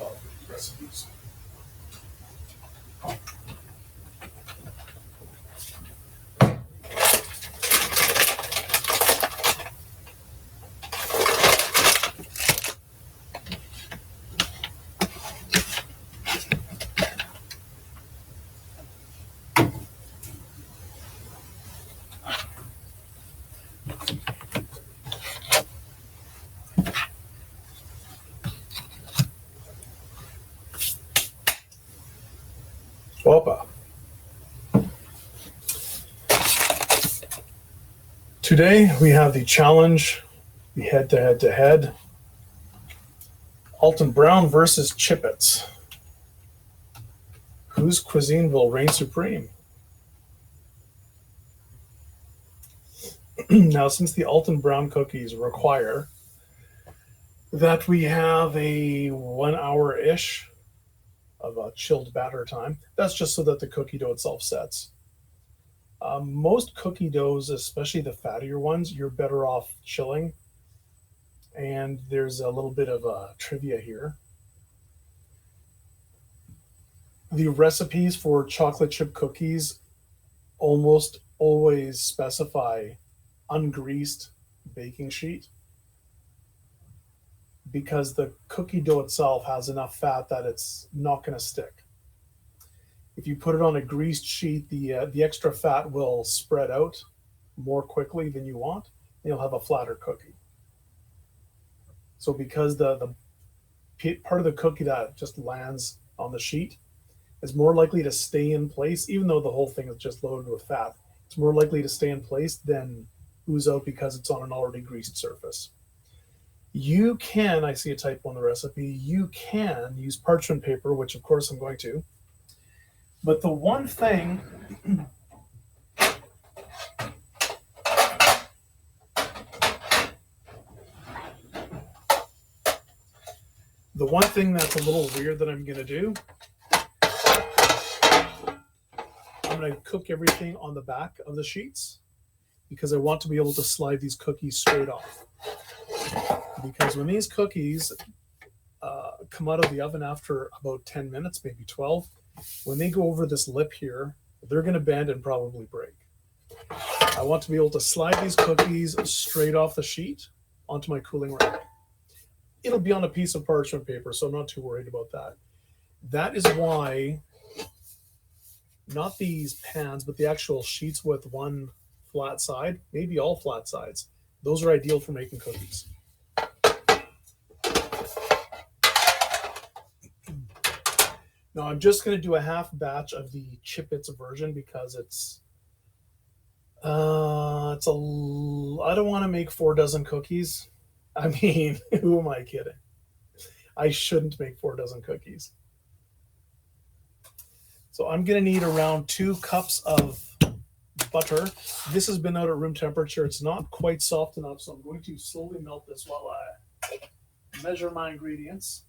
of recipes. Opa. Today we have the challenge, the head-to-head-to-head, Alton Brown versus Chipits. Whose cuisine will reign supreme? Now, since the Alton Brown cookies require that we have a 1 hour-ish of a chilled batter time, that's just so that the cookie dough itself sets. Most cookie doughs, especially the fattier ones, you're better off chilling. And there's a little bit of trivia here. The recipes for chocolate chip cookies almost always specify ungreased baking sheet because the cookie dough itself has enough fat that it's not going to stick. If you put it on a greased sheet, the extra fat will spread out more quickly than you want, and you'll have a flatter cookie. So because the part of the cookie that just lands on the sheet is more likely to stay in place, even though the whole thing is just loaded with fat, it's more likely to stay in place than ooze out because it's on an already greased surface. You can, I see a typo on the recipe, you can use parchment paper, which of course I'm going to. But the one thing that's a little weird that I'm going to do, I'm going to cook everything on the back of the sheets because I want to be able to slide these cookies straight off. Because when these cookies come out of the oven after about 10 minutes, maybe 12, when they go over this lip here, they're going to bend and probably break. I want to be able to slide these cookies straight off the sheet onto my cooling rack. It'll be on a piece of parchment paper, so I'm not too worried about that. That is why, not these pans, but the actual sheets with one flat side, maybe all flat sides, those are ideal for making cookies. Now I'm just going to do a half batch of the Chipits version because I don't want to make 4 dozen cookies. I mean, who am I kidding? I shouldn't make 4 dozen cookies. So I'm going to need around 2 cups of butter. This has been out at room temperature. It's not quite soft enough, so I'm going to slowly melt this while I measure my ingredients.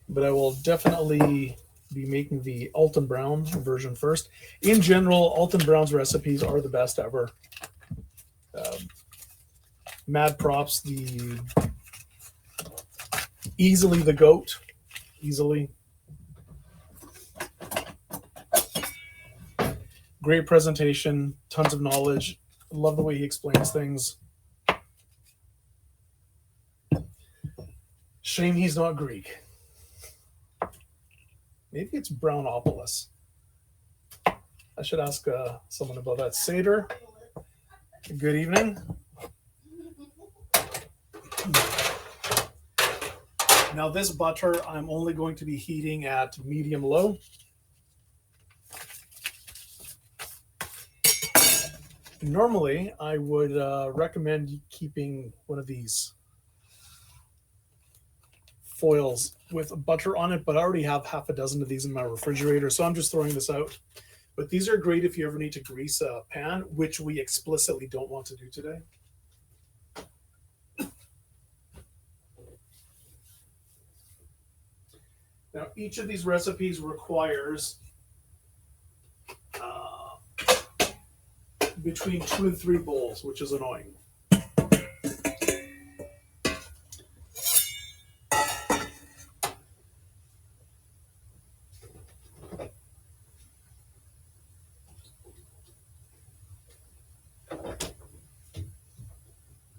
But I will definitely be making the Alton Brown version first. In general, Alton Brown's recipes are the best ever. Mad props, easily the GOAT, easily. Great presentation, tons of knowledge. Love the way he explains things. Shame he's not Greek. Maybe it's Brownopolis. I should ask someone about that. Seder, good evening. Now this butter, I'm only going to be heating at medium-low. Normally, I would recommend keeping one of these foils with butter on it, but I already have half a dozen of these in my refrigerator, so I'm just throwing this out. But these are great if you ever need to grease a pan, which we explicitly don't want to do today. Now, each of these recipes requires between 2 and 3 bowls, which is annoying.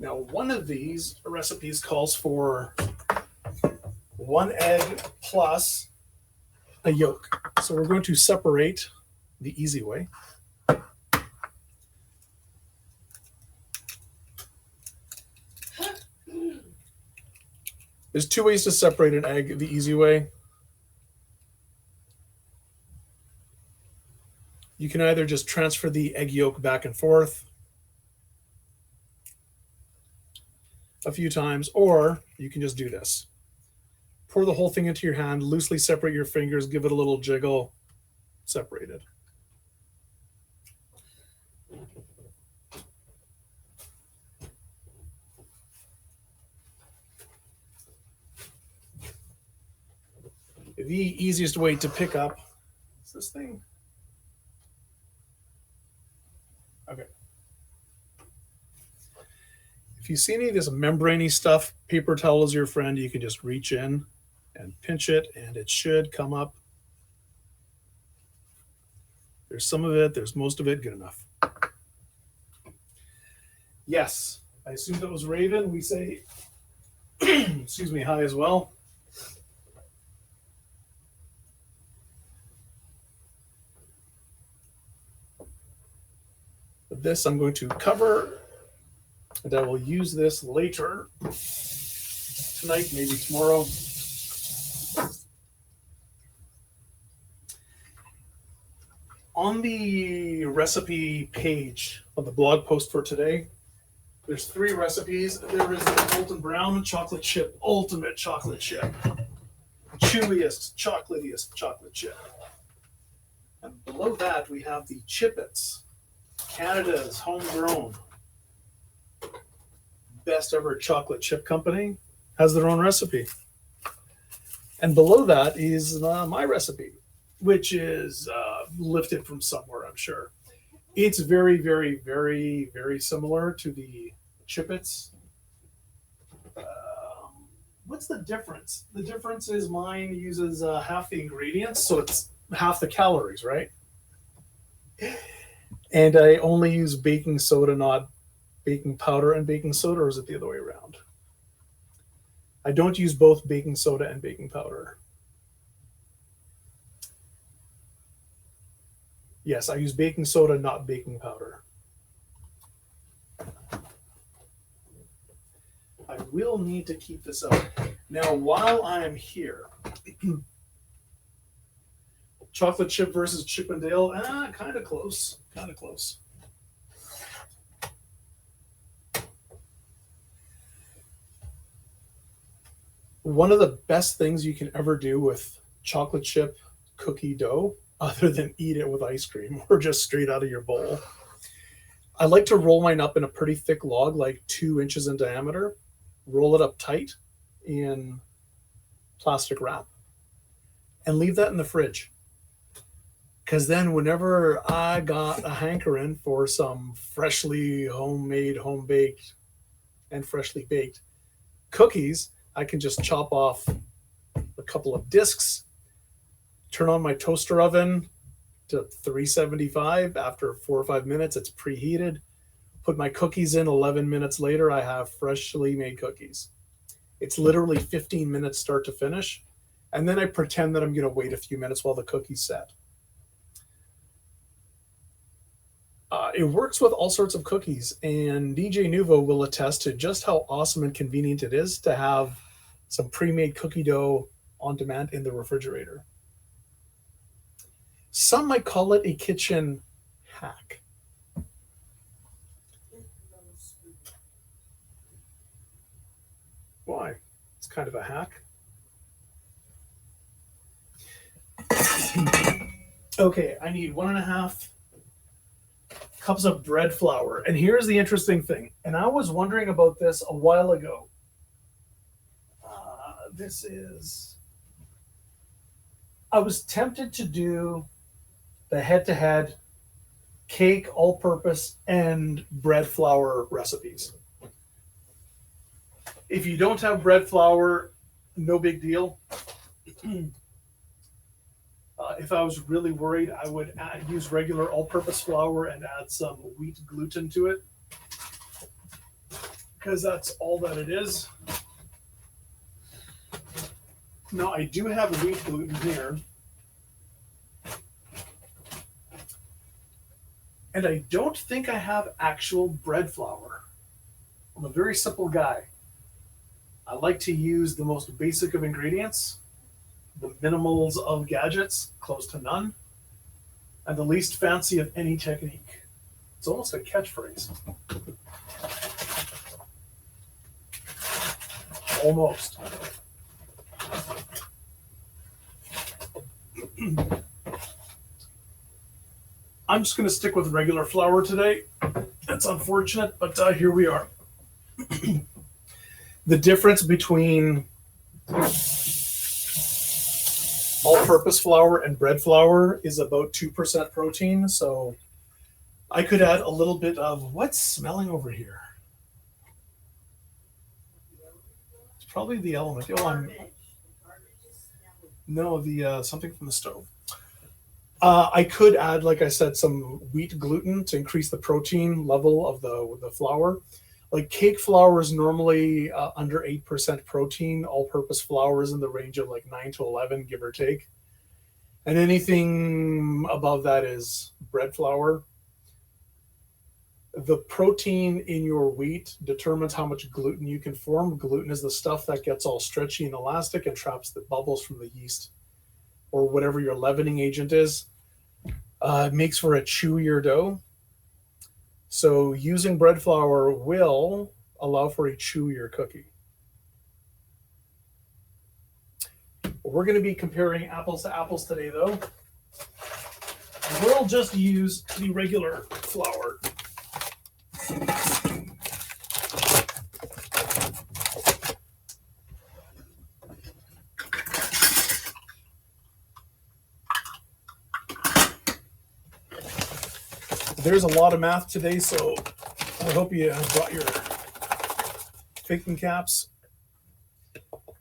Now, one of these recipes calls for 1 egg plus a yolk. So we're going to separate the easy way. There's 2 ways to separate an egg the easy way. You can either just transfer the egg yolk back and forth a few times, or you can just do this. Pour the whole thing into your hand, loosely separate your fingers, give it a little jiggle, separate it. The easiest way to pick up is this thing. Okay. If you see any of this membraney stuff, paper towel is your friend. You can just reach in and pinch it, and it should come up. There's some of it, there's most of it, good enough. Yes, I assume that was Raven. We say, excuse me, hi as well. This I'm going to cover, and I will use this later tonight, maybe tomorrow. On the recipe page of the blog post for today, there's 3 recipes. There is the Alton Brown chocolate chip, ultimate chocolate chip, chewiest, chocolatiest chocolate chip. And below that, we have the Chipits, Canada's homegrown, best ever chocolate chip company, has their own recipe. And below that is my recipe, which is lifted from somewhere, I'm sure. It's very, very, very, very similar to the Chipits. What's the difference? The difference is mine uses half the ingredients, so it's half the calories, right? And I only use baking soda, not baking powder and baking soda, or is it the other way around? I don't use both baking soda and baking powder. Yes, I use baking soda, not baking powder. I will need to keep this up. Now, while I'm here, chocolate chip versus Chip and Dale, kind of close, kind of close. One of the best things you can ever do with chocolate chip cookie dough, other than eat it with ice cream or just straight out of your bowl, I like to roll mine up in a pretty thick log, like 2 inches in diameter, roll it up tight in plastic wrap, and leave that in the fridge. Because then whenever I got a hankering for some freshly homemade, home-baked, and freshly baked cookies, I can just chop off a couple of discs, turn on my toaster oven to 375. After 4 or 5 minutes, it's preheated. Put my cookies in. 11 minutes later, I have freshly made cookies. It's literally 15 minutes start to finish. And then I pretend that I'm going to wait a few minutes while the cookies set. It works with all sorts of cookies, and DJ Nuvo will attest to just how awesome and convenient it is to have some pre-made cookie dough on demand in the refrigerator. Some might call it a kitchen hack. Why? It's kind of a hack. Okay, I need 1.5 cups of bread flour. And here's the interesting thing. And I was wondering about this a while ago. I was tempted to do the head-to-head cake, all-purpose, and bread flour recipes. If you don't have bread flour, no big deal. If I was really worried, I would use regular all-purpose flour and add some wheat gluten to it. because that's all that it is. Now I do have wheat gluten here. And I don't think I have actual bread flour. I'm a very simple guy. I like to use the most basic of ingredients, the minimals of gadgets, close to none, and the least fancy of any technique. It's almost a catchphrase. Almost. I'm just going to stick with regular flour today. That's unfortunate, but here we are. The difference between all-purpose flour and bread flour is about 2% protein, so I could add a little bit of what's smelling over here. It's probably the element. Oh, no, the something from the stove. I could add, like I said, some wheat gluten to increase the protein level of the flour. Like cake flour is normally under 8% protein. All-purpose flour is in the range of like 9 to 11, give or take. And anything above that is bread flour. The protein in your wheat determines how much gluten you can form. Gluten is the stuff that gets all stretchy and elastic and traps the bubbles from the yeast or whatever your leavening agent is. It makes for a chewier dough. So using bread flour will allow for a chewier cookie. We're going to be comparing apples to apples today, though. We'll just use the regular flour. There's a lot of math today, so I hope you brought your thinking caps.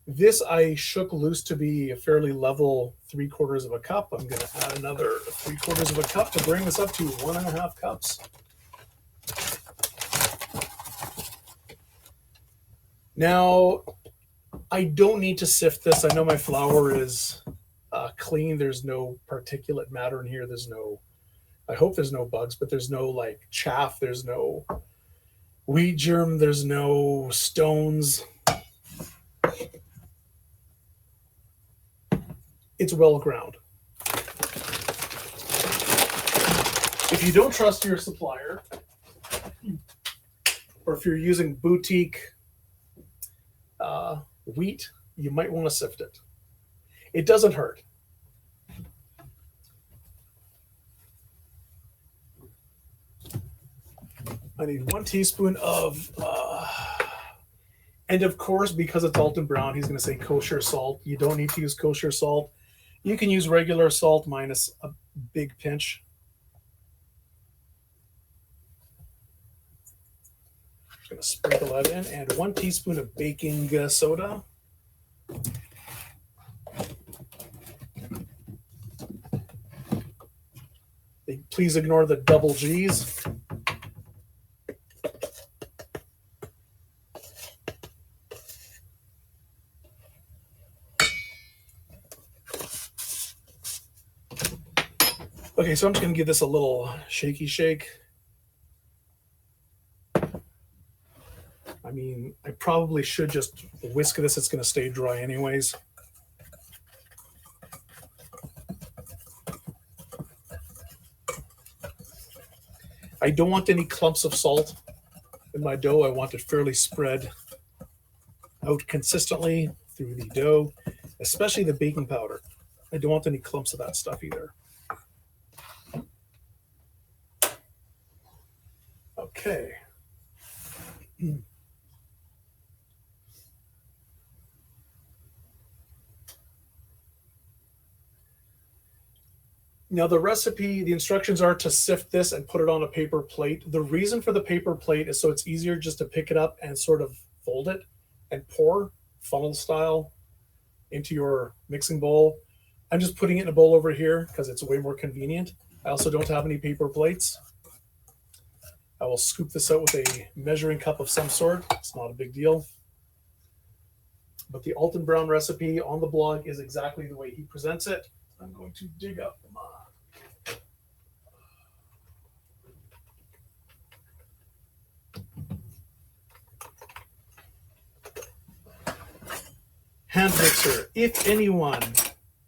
This I shook loose to be a fairly level 3/4 of a cup. I'm going to add another 3/4 of a cup to bring this up to 1.5 cups. Now, I don't need to sift this. I know my flour is clean. There's no particulate matter in here. I hope there's no bugs, but there's no like chaff. There's no wheat germ. There's no stones. It's well ground. If you don't trust your supplier, or if you're using boutique wheat, you might want to sift it. It doesn't hurt. I need 1 teaspoon of, and of course, because it's Alton Brown, he's going to say kosher salt. You don't need to use kosher salt. You can use regular salt minus a big pinch. I'm going to sprinkle that in, and 1 teaspoon of baking soda. Please ignore the double G's. Okay, so I'm just going to give this a little shaky shake. I mean, I probably should just whisk this. It's going to stay dry anyways. I don't want any clumps of salt in my dough. I want it fairly spread out consistently through the dough, especially the baking powder. I don't want any clumps of that stuff either. Okay. Now the recipe, the instructions are to sift this and put it on a paper plate. The reason for the paper plate is so it's easier just to pick it up and sort of fold it and pour funnel style into your mixing bowl. I'm just putting it in a bowl over here because it's way more convenient. I also don't have any paper plates. I will scoop this out with a measuring cup of some sort. It's not a big deal. But the Alton Brown recipe on the blog is exactly the way he presents it. I'm going to dig up my hand mixer. If anyone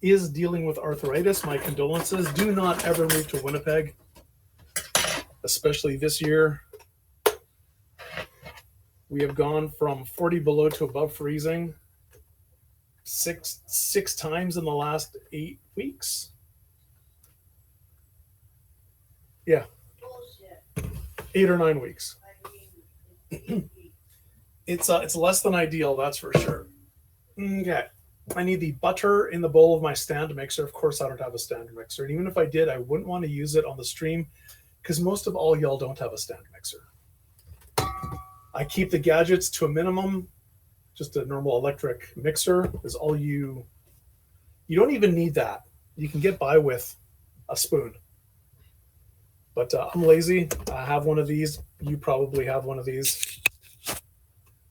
is dealing with arthritis, my condolences. Do not ever move to Winnipeg, especially this year. We have gone from 40 below to above freezing six times in the last 8 weeks. Yeah. Bullshit. 8 or 9 weeks. It's less than ideal, that's for sure. Okay. I need the butter in the bowl of my stand mixer. Of course, I don't have a stand mixer. And even if I did, I wouldn't want to use it on the stream because most of all y'all don't have a stand mixer. I keep the gadgets to a minimum. Just a normal electric mixer is all you don't even need that. You can get by with a spoon. But I'm lazy. I have one of these. You probably have one of these.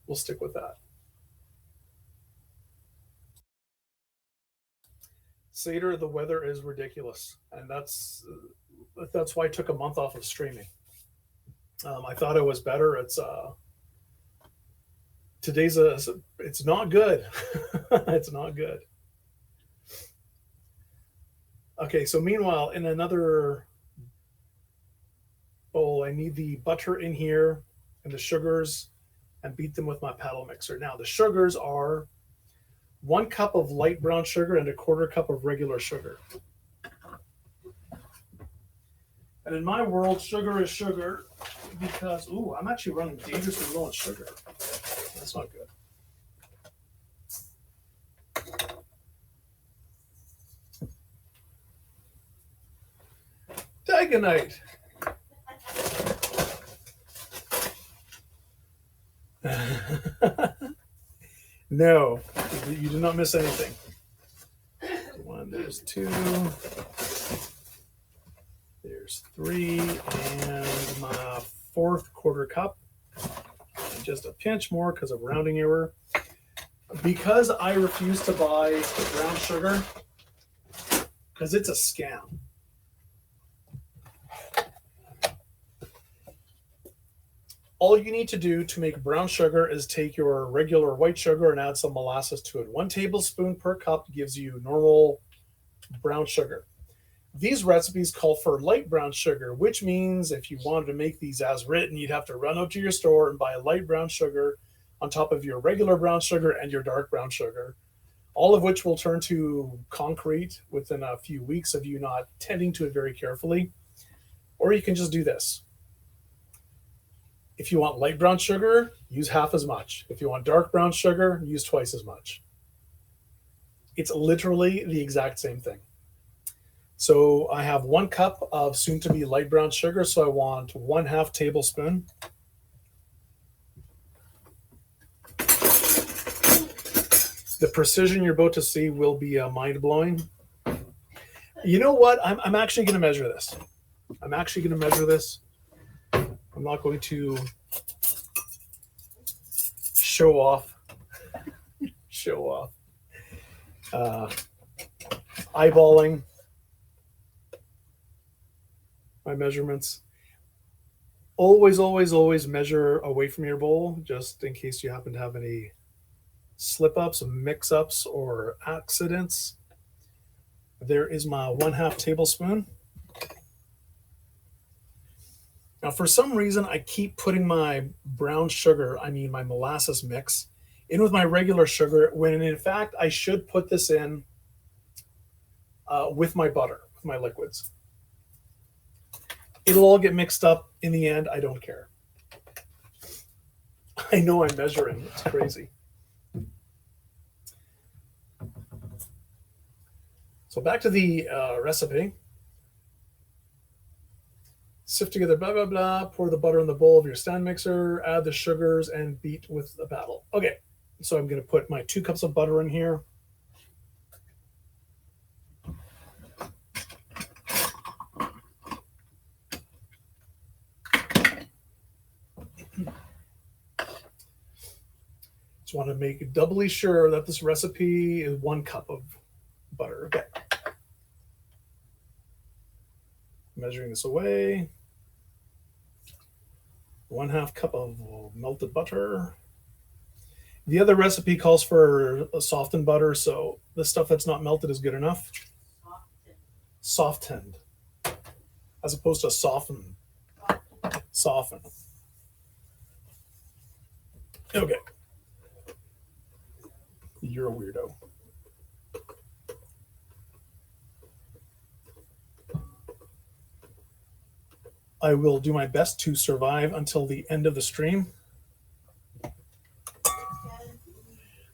We'll stick with that. Seder, the weather is ridiculous. And that's why I took a month off of streaming. I thought it was better. It's not good. It's not good. Okay, so meanwhile, in another bowl, I need the butter in here and the sugars and beat them with my paddle mixer. Now, the sugars are 1 cup of light brown sugar and 1/4 cup of regular sugar. And in my world, sugar is sugar because, I'm actually running dangerously low on sugar. That's not good. Dagonite. No, you did not miss anything. 1, there's 2. There's 3, and my 4th 1/4 cup. And just a pinch more because of rounding error. Because I refuse to buy brown sugar, because it's a scam. All you need to do to make brown sugar is take your regular white sugar and add some molasses to it. 1 tablespoon per cup gives you normal brown sugar. These recipes call for light brown sugar, which means if you wanted to make these as written, you'd have to run out to your store and buy a light brown sugar on top of your regular brown sugar and your dark brown sugar, all of which will turn to concrete within a few weeks of you not tending to it very carefully. Or you can just do this. If you want light brown sugar, use half as much. If you want dark brown sugar, use twice as much. It's literally the exact same thing. So I have 1 cup of soon-to-be light brown sugar, so I want 1/2 tablespoon. The precision you're about to see will be mind-blowing. You know what? I'm actually going to measure this. I'm not going to show off. Eyeballing my measurements. Always measure away from your bowl, just in case you happen to have any slip-ups, mix-ups, or accidents. There is my 1/2 tablespoon. Now, for some reason, I keep putting my brown sugar, my molasses mix, in with my regular sugar, when in fact, I should put this in with my butter, with my liquids. It'll all get mixed up in the end. I don't care. I know I'm measuring. It's crazy. So back to the recipe. Sift together, blah, blah, blah. Pour the butter in the bowl of your stand mixer. Add the sugars and beat with the paddle. Okay, so I'm going to put my 2 cups of butter in here. want to make doubly sure that this recipe is 1 cup of butter. Okay. Measuring this away. 1/2 cup of melted butter. The other recipe calls for a softened butter, so the stuff that's not melted is good enough. Softened. As opposed to soften. Soften. Okay. You're a weirdo. I will do my best to survive until the end of the stream.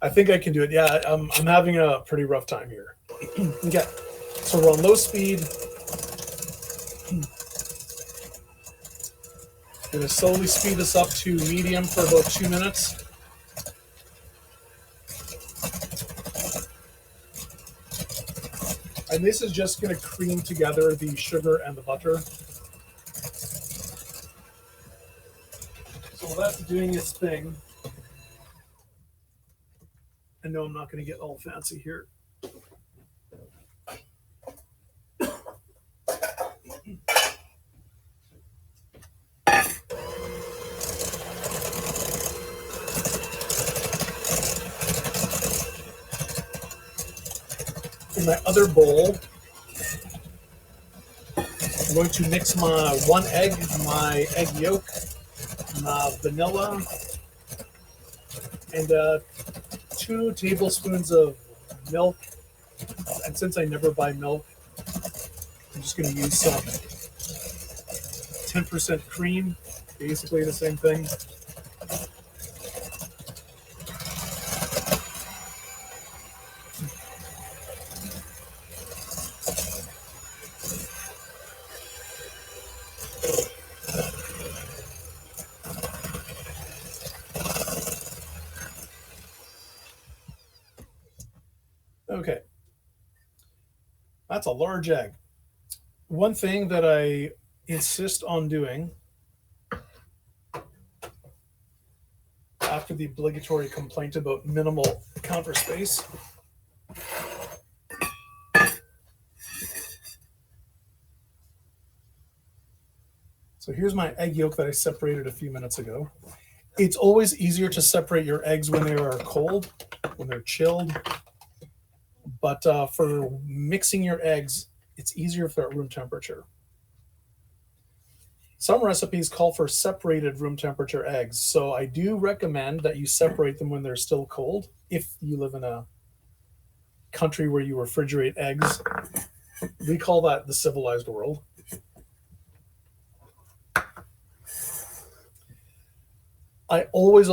I think I can do it. Yeah, I'm having a pretty rough time here. Okay, so we're on low speed. I'm going to slowly speed this up to medium for about 2 minutes. And this is just going to cream together the sugar and the butter. So while that's doing its thing, I know I'm not going to get all fancy here. In my other bowl, I'm going to mix my 1 egg, my egg yolk, my vanilla, and 2 tablespoons of milk. And since I never buy milk, I'm just going to use some 10% cream, basically the same thing. Okay, that's a large egg. One thing that I insist on doing after the obligatory complaint about minimal counter space so here's my egg yolk that I separated a few minutes ago. It's always easier to separate your eggs when they are cold, when they're chilled. But for mixing your eggs, it's easier if they're at room temperature. Some recipes call for separated room temperature eggs, so I do recommend that you separate them when they're still cold. If you live in a country where you refrigerate eggs, we call that the civilized world. I always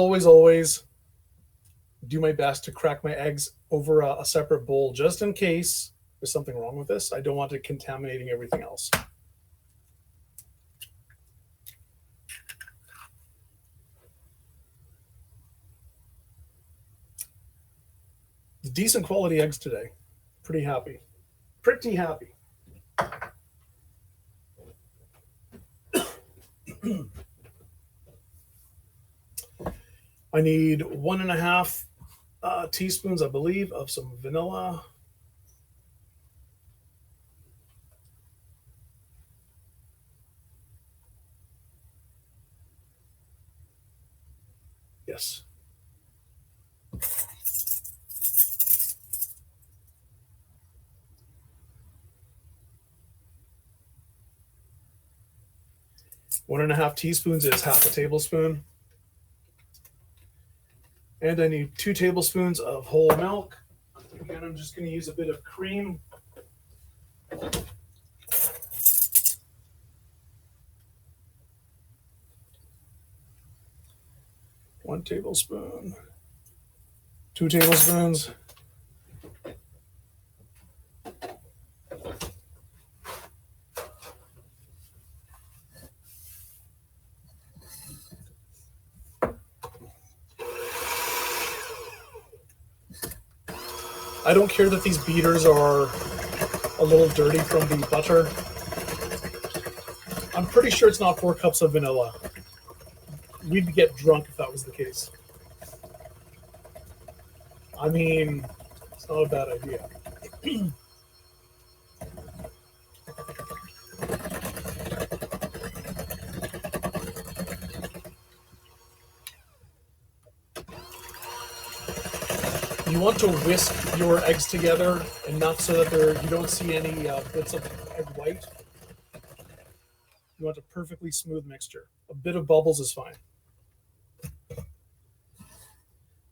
do my best to crack my eggs over a separate bowl, just in case there's something wrong with this. I don't want it contaminating everything else. Decent quality eggs today. Pretty happy. Pretty happy. I need 1.5 teaspoons, I believe, of some vanilla. Yes. One and a half teaspoons is 1/2 tablespoon. And I need 2 tablespoons of whole milk. Again, I'm just going to use a bit of cream. One tablespoon. 2 tablespoons. I don't care that these beaters are a little dirty from the butter. I'm pretty sure it's not 4 cups of vanilla. We'd get drunk if that was the case. I mean, it's not a bad idea. You want to whisk your eggs together enough so that you don't see any bits of egg white. You want a perfectly smooth mixture. A bit of bubbles is fine.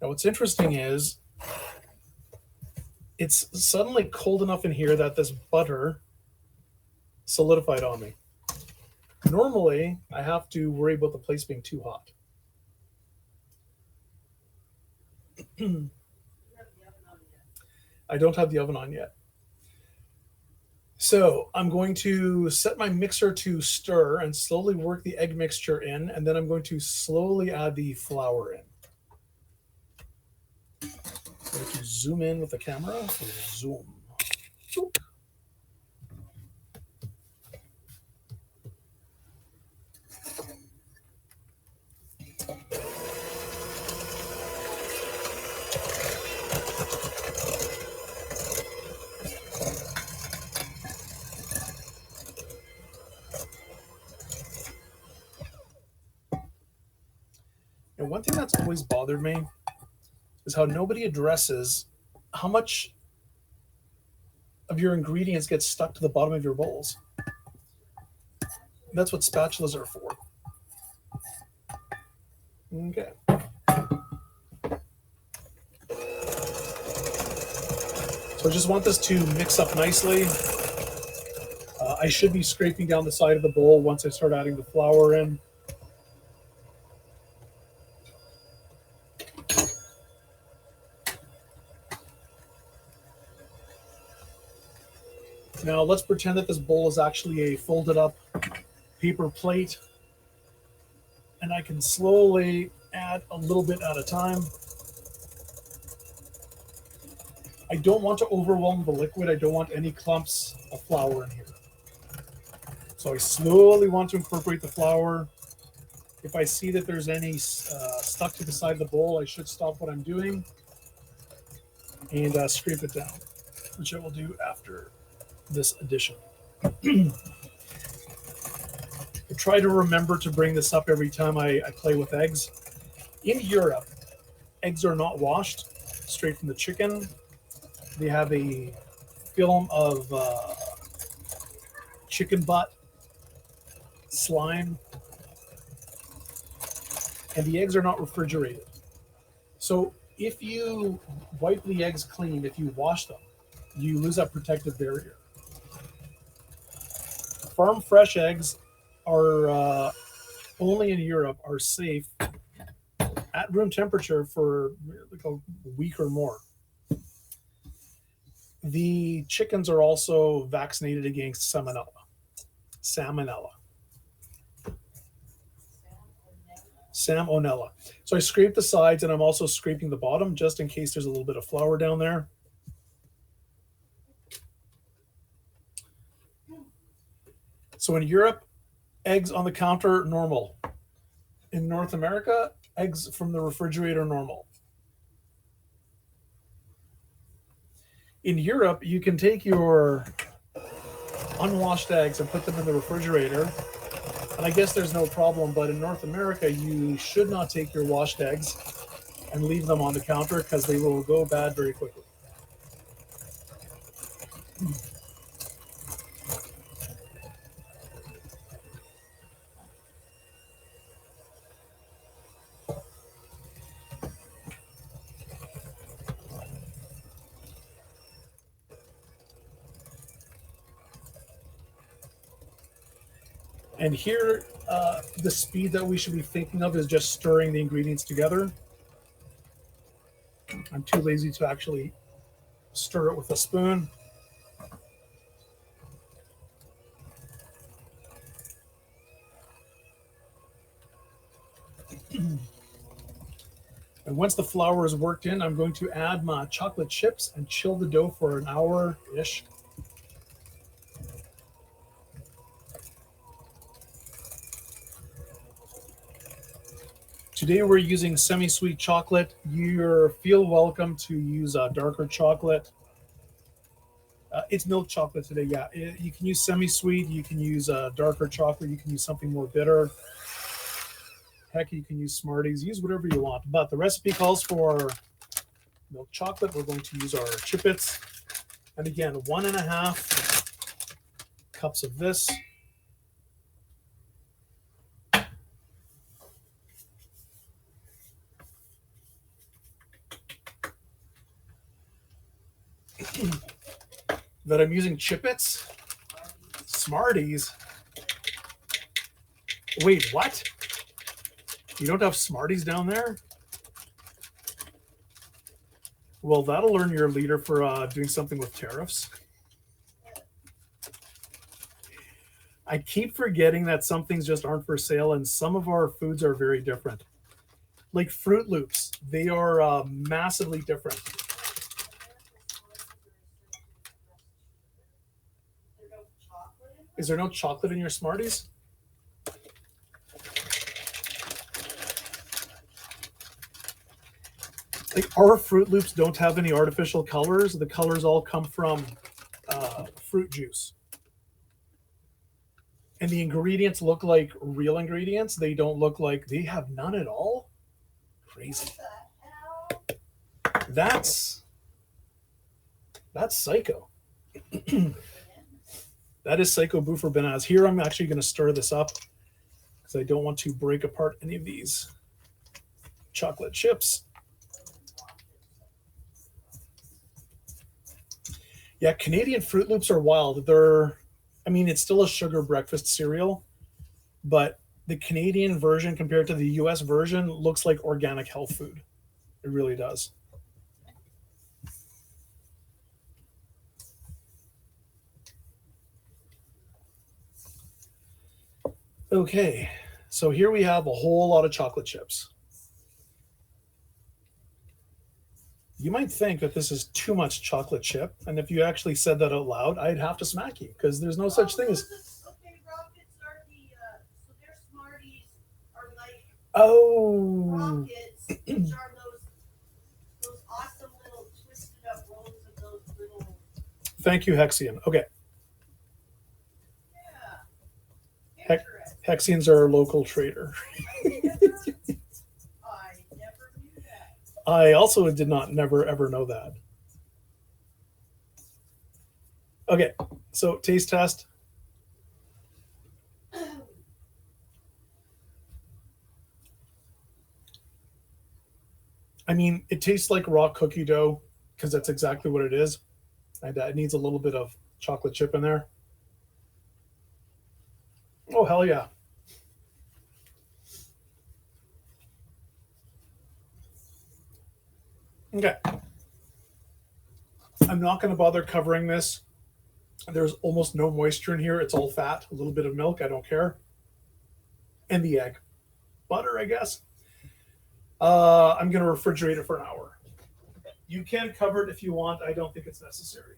Now, what's interesting is it's suddenly cold enough in here that this butter solidified on me. Normally, I have to worry about the place being too hot. I don't have the oven on yet. So I'm going to set my mixer to stir and slowly work the egg mixture in, and then I'm going to slowly add the flour in. I'm going to zoom in with the camera. Zoom. Oop. And one thing that's always bothered me is how nobody addresses how much of your ingredients get stuck to the bottom of your bowls. That's what spatulas are for. Okay. So I just want this to mix up nicely. I should be scraping down the side of the bowl once I start adding the flour in. Now let's pretend that this bowl is actually a folded up paper plate, and I can slowly add a little bit at a time. I don't want to overwhelm the liquid. I don't want any clumps of flour in here. So I slowly want to incorporate the flour. If I see that there's any stuck to the side of the bowl, I should stop what I'm doing and scrape it down, which I will do after this addition. I try to remember to bring this up every time I play with eggs. In Europe, eggs are not washed straight from the chicken. They have a film of chicken butt, slime, and the eggs are not refrigerated. So if you wipe the eggs clean, if you wash them, you lose that protective barrier. Farm fresh eggs are only in Europe are safe at room temperature for like a week or more. The chickens are also vaccinated against salmonella. Salmonella. So I scrape the sides, and I'm also scraping the bottom just in case there's a little bit of flour down there. So in Europe, eggs on the counter, normal. In North America, eggs from the refrigerator, normal. In Europe, you can take your unwashed eggs and put them in the refrigerator, and I guess there's no problem. But in North America, you should not take your washed eggs and leave them on the counter because they will go bad very quickly. And here, the speed that we should be thinking of is just stirring the ingredients together. I'm too lazy to actually stir it with a spoon. And once the flour is worked in, I'm going to add my chocolate chips and chill the dough for an hour-ish. To Today we're using semi-sweet chocolate. You feel welcome to use darker chocolate. It's milk chocolate today, yeah. You can use semi-sweet, you can use darker chocolate, you can use something more bitter. Heck, you can use Smarties, use whatever you want. But the recipe calls for milk chocolate. We're going to use our Chipits. And again, 1.5 cups of this. That I'm using Chipits. Smarties. Wait, what? You don't have Smarties down there? Well, that'll earn your leader for doing something with tariffs. I keep forgetting that some things just aren't for sale, and some of our foods are very different. Like Fruit Loops, they are massively different. Is there no chocolate in your Smarties? Like our Fruit Loops don't have any artificial colors. The colors all come from fruit juice. And the ingredients look like real ingredients. They don't look like, they have none at all. Crazy. That's psycho. That is psycho boofer bananas. Here I'm actually going to stir this up because I don't want to break apart any of these chocolate chips. Yeah, Canadian Fruit Loops are wild. It's still a sugar breakfast cereal, but the Canadian version compared to the US version looks like organic health food. It really does. Okay, so here we have a whole lot of chocolate chips. You might think that this is too much chocolate chip, and if you actually said that out loud, I'd have to smack you because there's no such thing as. Okay, rockets are so their Smarties are like rockets, which are those awesome little twisted up rolls of those little. Thank you, Hexian. Okay. Yeah. Hexians are our local trader. I also did not ever know that. Okay, so taste test. It tastes like raw cookie dough because that's exactly what it is. And it needs a little bit of chocolate chip in there. Oh, hell yeah. Okay. I'm not going to bother covering this. There's almost no moisture in here. It's all fat, a little bit of milk. I don't care. And the egg. Butter, I guess. I'm going to refrigerate it for an hour. You can cover it if you want. I don't think it's necessary.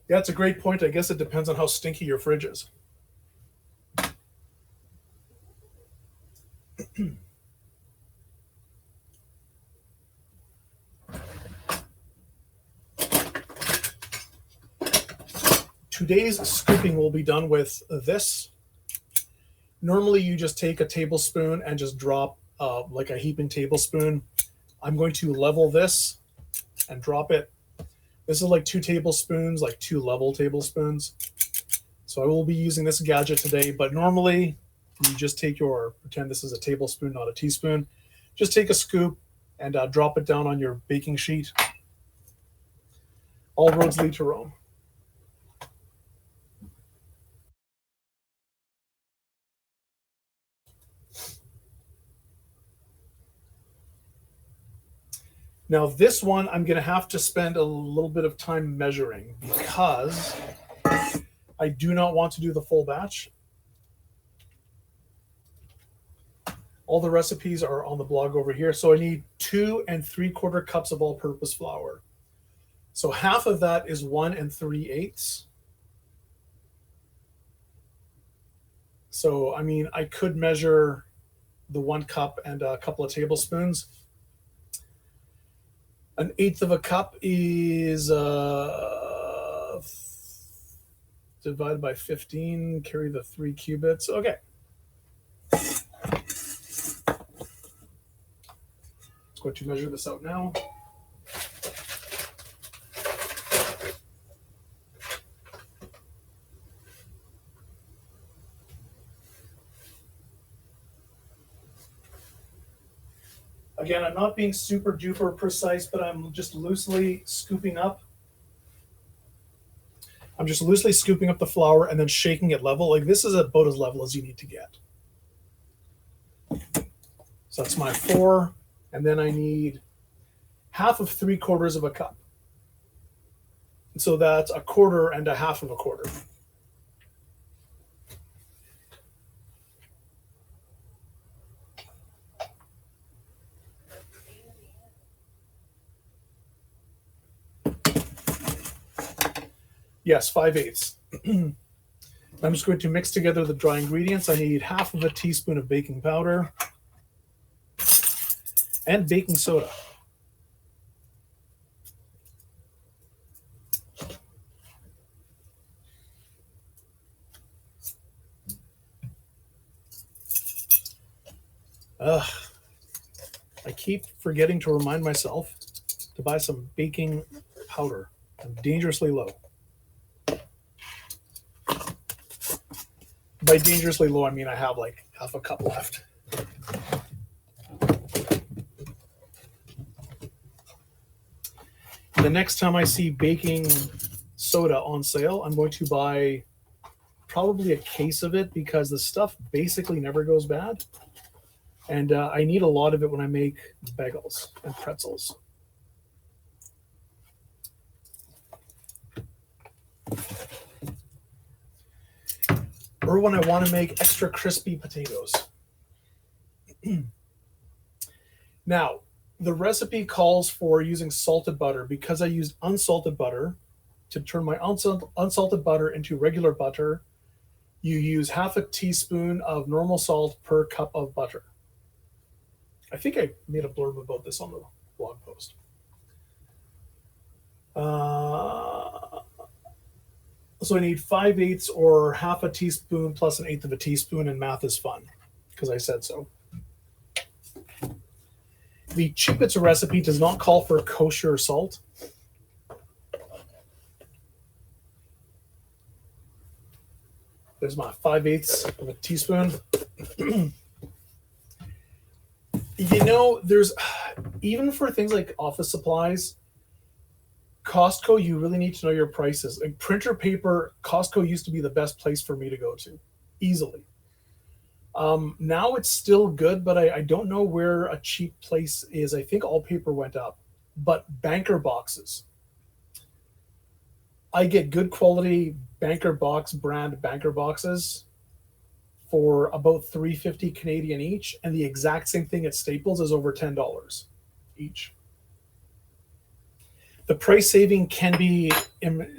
Yeah, that's a great point. I guess it depends on how stinky your fridge is. Today's scooping will be done with this. Normally, you just take a tablespoon and just drop like a heaping tablespoon. I'm going to level this and drop it. This is like 2 tablespoons, like 2 level tablespoons. So I will be using this gadget today, but normally you just take pretend this is a tablespoon, not a teaspoon. Just take a scoop and drop it down on your baking sheet. All roads lead to Rome. Now this one, I'm going to have to spend a little bit of time measuring because I do not want to do the full batch. All the recipes are on the blog over here. So I need 2 3/4 cups of all-purpose flour. So half of that is 1 3/8. So, I mean, I could measure the 1 cup and a couple of tablespoons. 1/8 of a cup is divided by 15, carry the 3 cubits. Okay. Let's go to measure this out now. Again, I'm not being super duper precise, but I'm just loosely scooping up. I'm just loosely scooping up the flour and then shaking it level. Like this is about as level as you need to get. So that's my 4. And then I need half of 3/4 of a cup. So that's 1/4 and 1/2 of a quarter. Yes, 5/8. I'm just going to mix together the dry ingredients. I need half of a teaspoon of baking powder and baking soda. I keep forgetting to remind myself to buy some baking powder. I'm dangerously low. By dangerously low, I mean I have like half a cup left. The next time I see baking soda on sale, I'm going to buy probably a case of it because the stuff basically never goes bad. And I need a lot of it when I make bagels and pretzels. Or when I want to make extra crispy potatoes. Now, the recipe calls for using salted butter. Because I used unsalted butter, to turn my unsalted butter into regular butter, you use half a teaspoon of normal salt per cup of butter. I think I made a blurb about this on the blog post. So I need 5/8 or half a teaspoon plus 1/8 of a teaspoon, and math is fun because I said so. The Chipits recipe does not call for kosher salt. There's my 5/8 of a teaspoon. You know, there's even for things like office supplies, Costco, you really need to know your prices. Like printer paper, Costco used to be the best place for me to go to, easily. Now it's still good, but I don't know where a cheap place is. I think all paper went up. But banker boxes. I get good quality banker box brand banker boxes for about $3.50 Canadian each, and the exact same thing at Staples is over $10 each. The price saving can be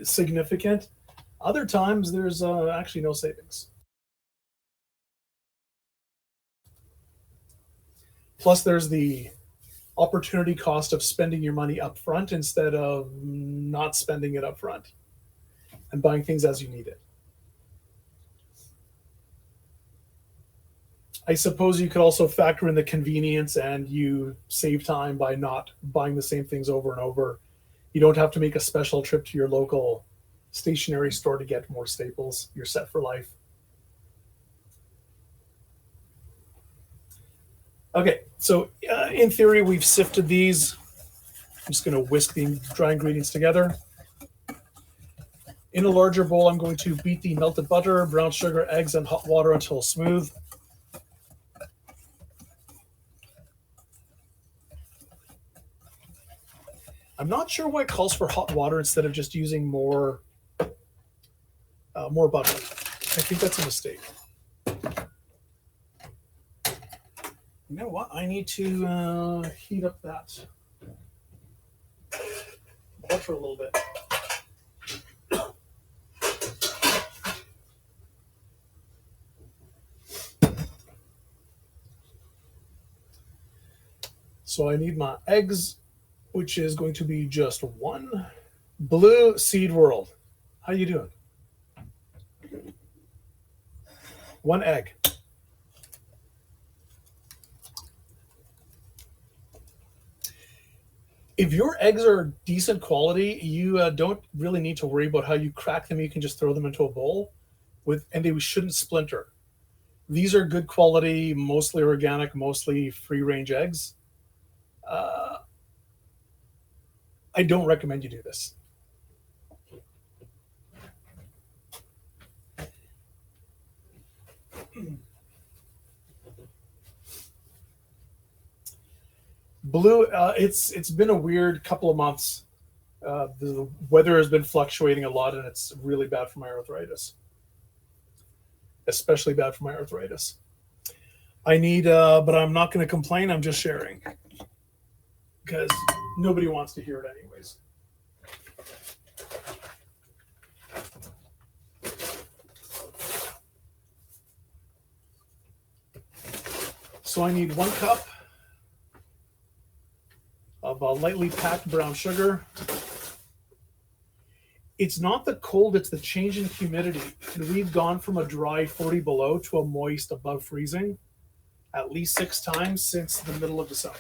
significant. Other times, there's actually no savings. Plus, there's the opportunity cost of spending your money up front instead of not spending it up front and buying things as you need it. I suppose you could also factor in the convenience and you save time by not buying the same things over and over. You don't have to make a special trip to your local stationery store to get more staples. You're set for life. Okay, so in theory, we've sifted these. I'm just going to whisk the dry ingredients together. In a larger bowl, I'm going to beat the melted butter, brown sugar, eggs, and hot water until smooth. I'm not sure why it calls for hot water instead of just using more butter. I think that's a mistake. know what? I need to heat up that butter a little bit. So I need my eggs, which is going to be just one. Blue Seed World, how you doing? One egg. If your eggs are decent quality, you don't really need to worry about how you crack them. You can just throw them into a bowl, and they shouldn't splinter. These are good quality, mostly organic, mostly free-range eggs. I don't recommend you do this. Blue, it's been a weird couple of months. The weather has been fluctuating a lot, and it's really bad for my arthritis. Especially bad for my arthritis. I need, but I'm not going to complain. I'm just sharing because nobody wants to hear it anyways. So I need 1 cup of lightly packed brown sugar. It's not the cold, it's the change in humidity. And we've gone from a dry 40 below to a moist above freezing at least 6 times since the middle of December.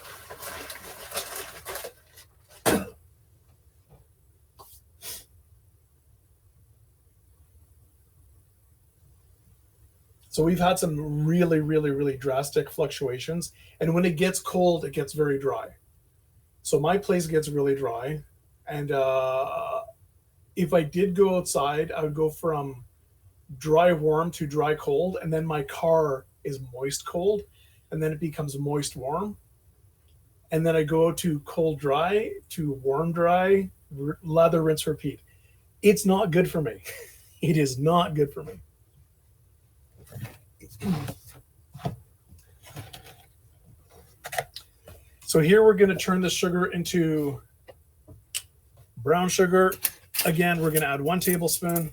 So we've had some really, really, really drastic fluctuations. And when it gets cold, it gets very dry. So my place gets really dry. And if I did go outside, I would go from dry warm to dry cold. And then my car is moist cold. And then it becomes moist warm. And then I go to cold dry to warm dry, lather, rinse, repeat. It's not good for me. It is not good for me. So here we're going to turn the sugar into brown sugar. Again, we're going to add 1 tablespoon.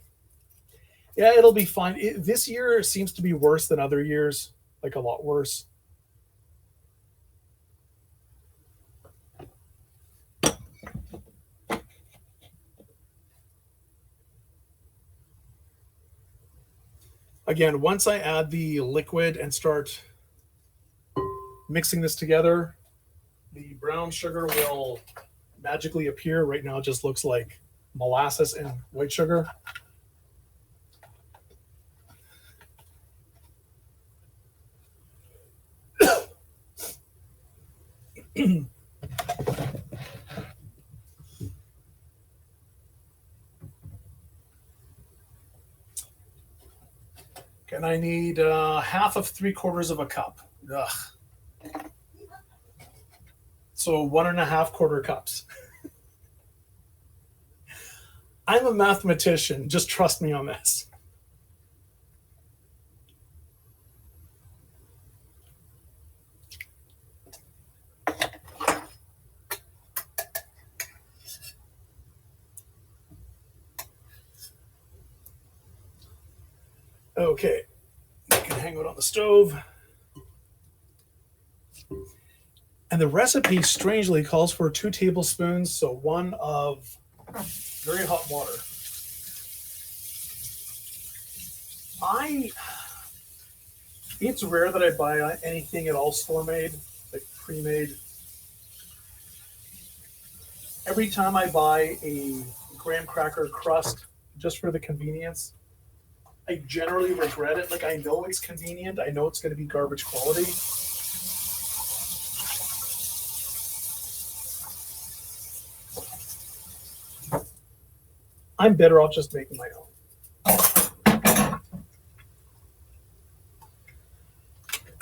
Yeah, it'll be fine. This year seems to be worse than other years, like a lot worse. Again, once I add the liquid and start mixing this together, the brown sugar will magically appear. Right now it just looks like molasses and white sugar. And I need half of 3/4 of a cup. Ugh. So 1 1/2 quarter cups. I'm a mathematician. Just trust me on this. Okay, I can hang it on the stove. And the recipe strangely calls for 2 tablespoons, so 1 of very hot water. It's rare that I buy anything at all store-made, like pre-made. Every time I buy a graham cracker crust, just for the convenience, I generally regret it. Like, I know it's convenient. I know it's going to be garbage quality. I'm better off just making my own.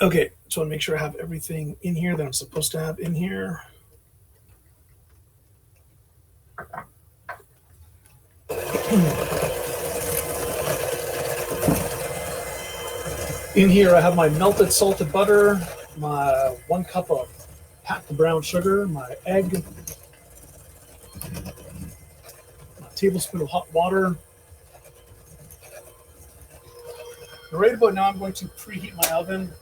Okay, so I want to make sure I have everything in here that I'm supposed to have in here. In here, I have my melted salted butter, my 1 cup of packed brown sugar, my egg, my tablespoon of hot water. And right about now, I'm going to preheat my oven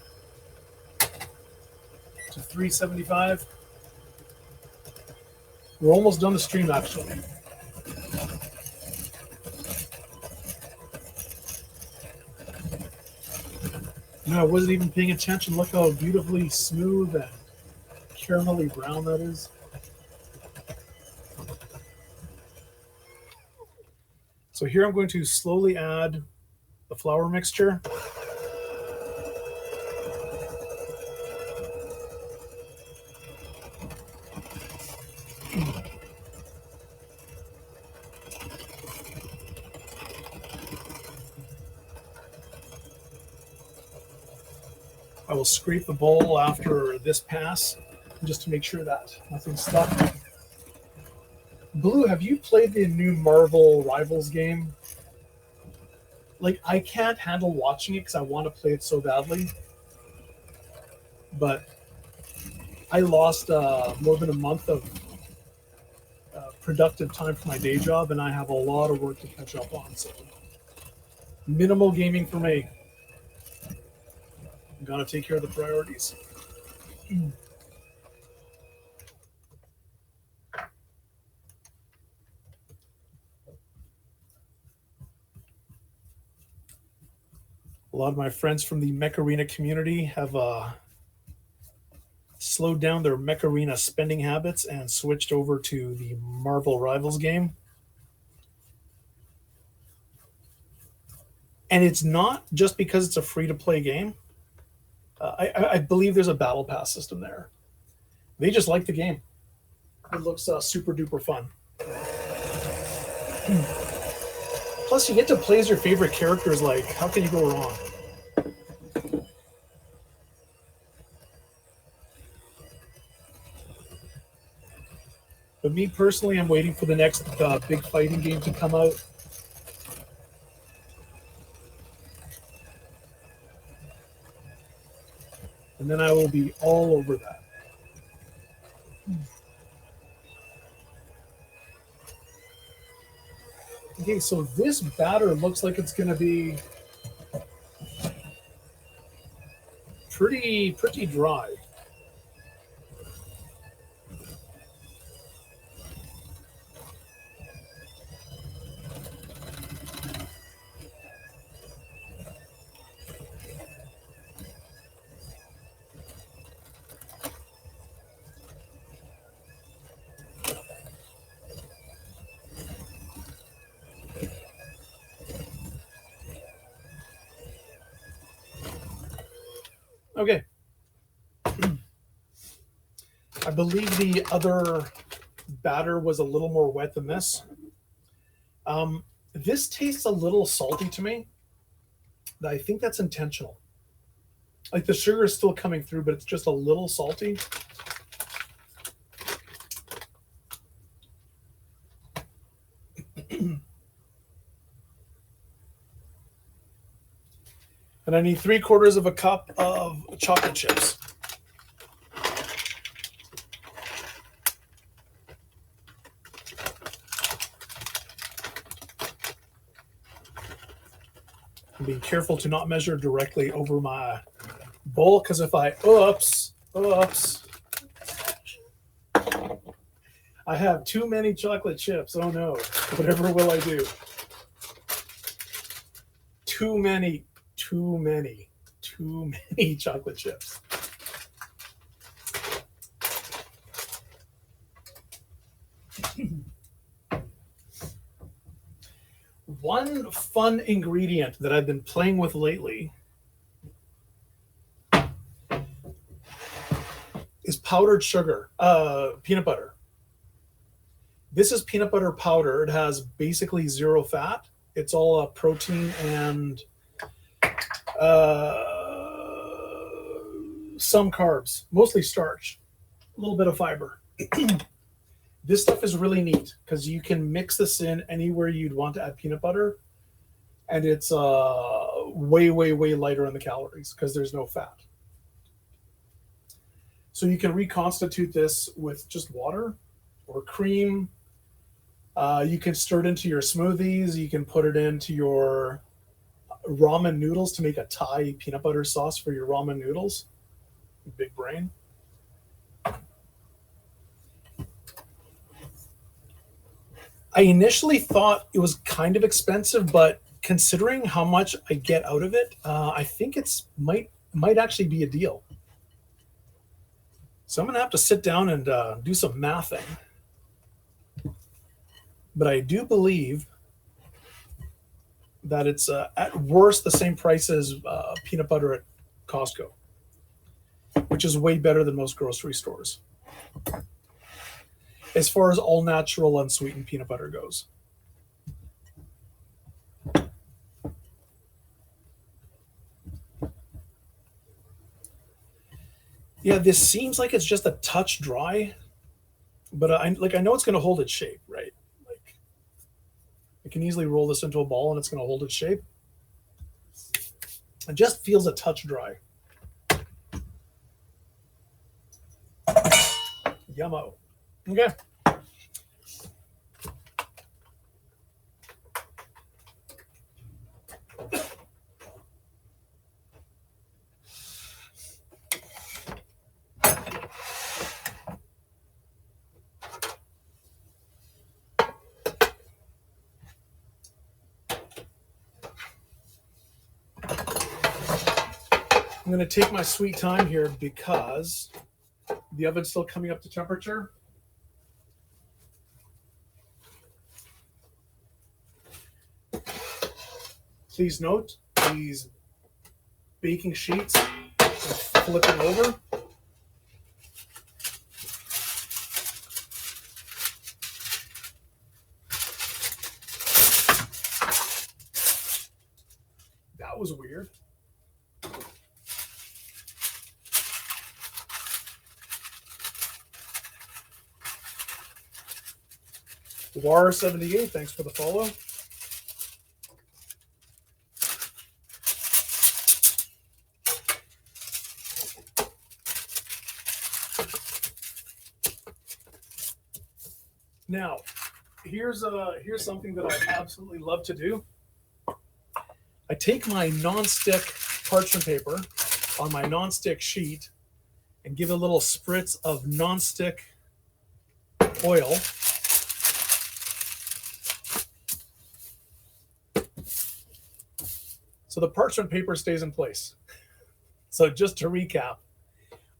to 375. We're almost done the stream, actually. No, I wasn't even paying attention. Look how beautifully smooth and caramelly brown that is. So here I'm going to slowly add the flour mixture. I will scrape the bowl after this pass just to make sure that nothing's stuck. Blue, have you played the new Marvel Rivals game? Like, I can't handle watching it because I want to play it so badly. But I lost more than a month of productive time for my day job, and I have a lot of work to catch up on. So, minimal gaming for me. I'm gonna take care of the priorities. A lot of my friends from the Mech Arena community have slowed down their Mech Arena spending habits and switched over to the Marvel Rivals game. And it's not just because it's a free-to-play game. I believe there's a battle pass system there. They just like the game. It looks super duper fun. Plus, you get to play as your favorite characters. Like, how can you go wrong? But me personally, I'm waiting for the next big fighting game to come out. And then I will be all over that. Okay, so this batter looks like it's going to be pretty dry. Okay. I believe the other batter was a little more wet than this. This tastes a little salty to me. I think that's intentional. Like, the sugar is still coming through, but it's just a little salty. And I need 3/4 of a cup of chocolate chips. I'm being careful to not measure directly over my bowl, because if I, oops, I have too many chocolate chips. Oh no, whatever will I do? Too many chocolate chips. One fun ingredient that I've been playing with lately is powdered sugar, peanut butter. This is peanut butter powder. It has basically zero fat. It's all protein and some carbs, mostly starch, a little bit of fiber. This stuff is really neat because you can mix this in anywhere you'd want to add peanut butter, and it's way lighter on the calories because there's no fat. So you can reconstitute this with just water or cream. You can stir it into your smoothies. You can put it into your ramen noodles to make a Thai peanut butter sauce for your ramen noodles. Big brain. I initially thought it was kind of expensive, but considering how much I get out of it, I think it's might actually be a deal. So I'm gonna have to sit down and do some mathing. But I do believe that it's at worst the same price as peanut butter at Costco, which is way better than most grocery stores as far as all natural unsweetened peanut butter goes. Yeah, this seems like it's just a touch dry, but I know it's going to hold its shape, right? Like I can easily roll this into a ball and it's going to hold its shape. It just feels a touch dry. Yummo. Okay. I'm going to take my sweet time here because the oven's still coming up to temperature. Please note these baking sheets are flipping over. That was weird. S05E08, thanks for the follow. Now, here's something that I absolutely love to do. I take my non-stick parchment paper on my non-stick sheet and give it a little spritz of non-stick oil. So the parchment paper stays in place. So just to recap,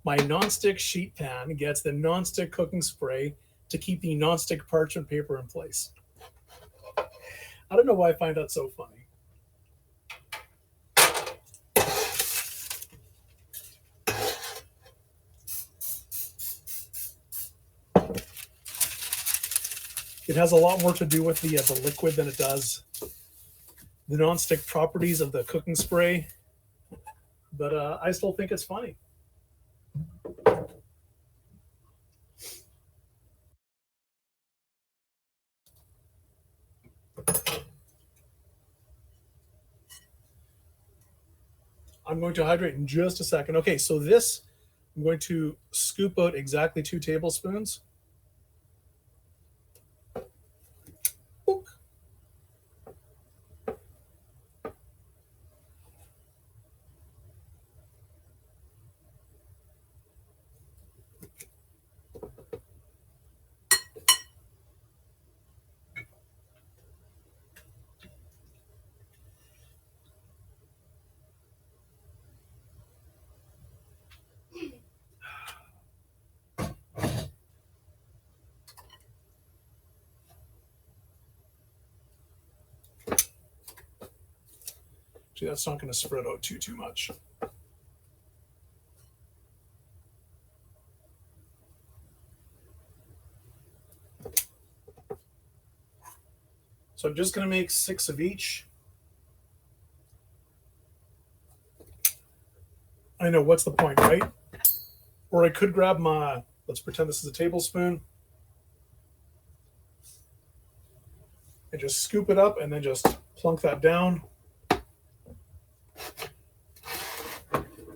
my non-stick sheet pan gets the non-stick cooking spray to keep the non-stick parchment paper in place. I don't know why I find that so funny. It has a lot more to do with the liquid than it does the non-stick properties of the cooking spray, but I still think it's funny. I'm going to hydrate in just a second. Okay, so this, I'm going to scoop out exactly 2 tablespoons. Boop. Gee, that's not going to spread out too much. So I'm just going to make 6 of each. I know, what's the point, right? Or I could grab my, let's pretend this is a tablespoon, and just scoop it up and then just plunk that down.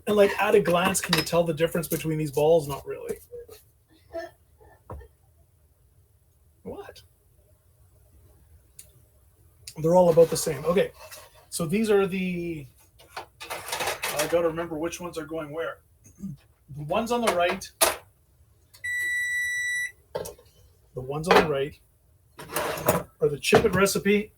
And like at a glance, can you tell the difference between these balls? Not really. What? They're all about the same. Okay, so these are the. I got to remember which ones are going where. The ones on the right. The ones on the right are the Chipit recipe.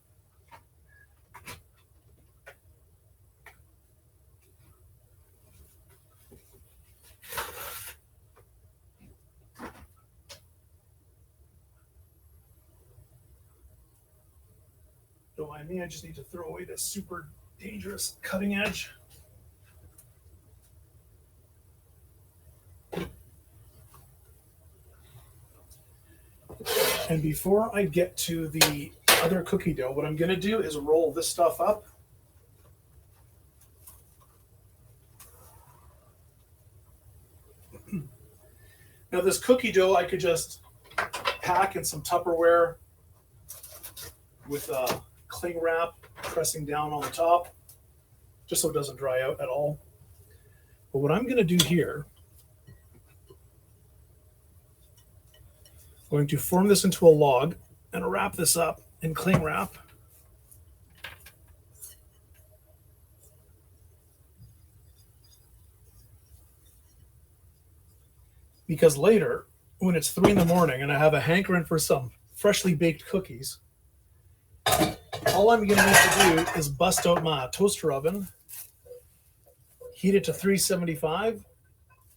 Don't mind me, I just need to throw away this super dangerous cutting edge. And before I get to the other cookie dough, what I'm going to do is roll this stuff up. Now this cookie dough I could just pack in some Tupperware with a cling wrap, pressing down on the top, just so it doesn't dry out at all. But what I'm going to do here, I'm going to form this into a log and wrap this up in cling wrap. Because later, when it's 3 in the morning and I have a hankering for some freshly baked cookies, all I'm going to need to do is bust out my toaster oven, heat it to 375,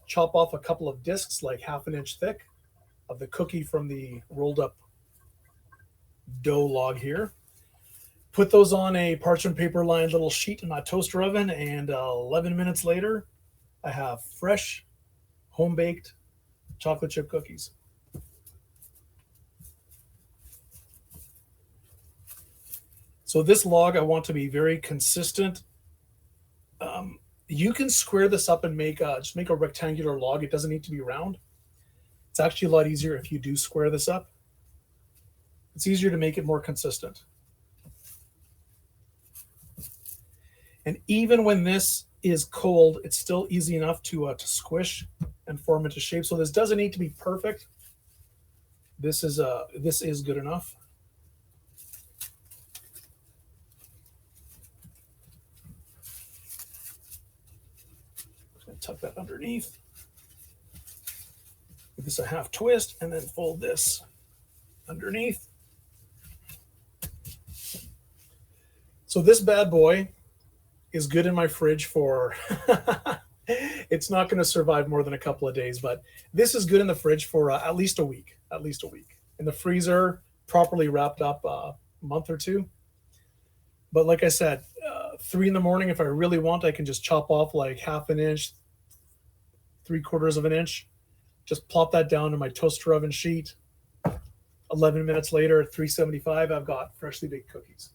chop off a couple of discs like 1/2 inch thick of the cookie from the rolled up dough log here. Put those on a parchment paper lined little sheet in my toaster oven, and 11 minutes later, I have fresh, home baked chocolate chip cookies. So this log I want to be very consistent. You can square this up and just make a rectangular log. It doesn't need to be round. It's actually a lot easier if you do square this up. It's easier to make it more consistent. And even when this is cold, it's still easy enough to squish and form into shape. So this doesn't need to be perfect. This is good enough. Tuck that underneath. Give this a half twist and then fold this underneath. So this bad boy is good in my fridge for, it's not going to survive more than a couple of days, but this is good in the fridge for at least a week, In the freezer, properly wrapped up a month or two. But like I said, 3 in the morning, if I really want, I can just chop off like 1/2 inch, 3/4 inch, just plop that down in my toaster oven sheet. 11 minutes later at 375, I've got freshly baked cookies.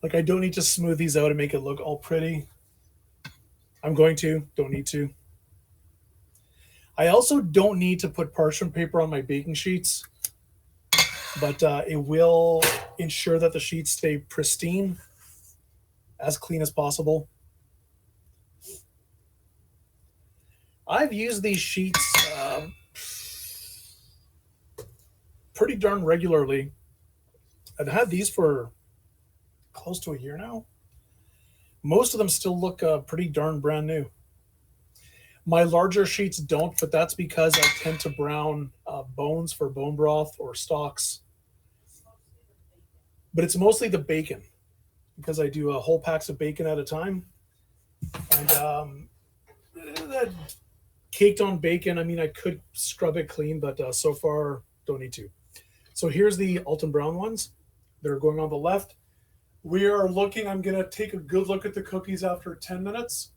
Like I don't need to smooth these out and make it look all pretty. I'm going to, don't need to. I also don't need to put parchment paper on my baking sheets, but it will ensure that the sheets stay pristine, as clean as possible. I've used these sheets pretty darn regularly. I've had these for close to a year now. Most of them still look pretty darn brand new. My larger sheets don't, but that's because I tend to brown bones for bone broth or stocks. But it's mostly the bacon, because I do whole packs of bacon at a time. And that Caked on bacon. I mean, I could scrub it clean, but so far don't need to. So here's the Alton Brown ones. They're going on the left. We are looking, I'm going to take a good look at the cookies after 10 minutes.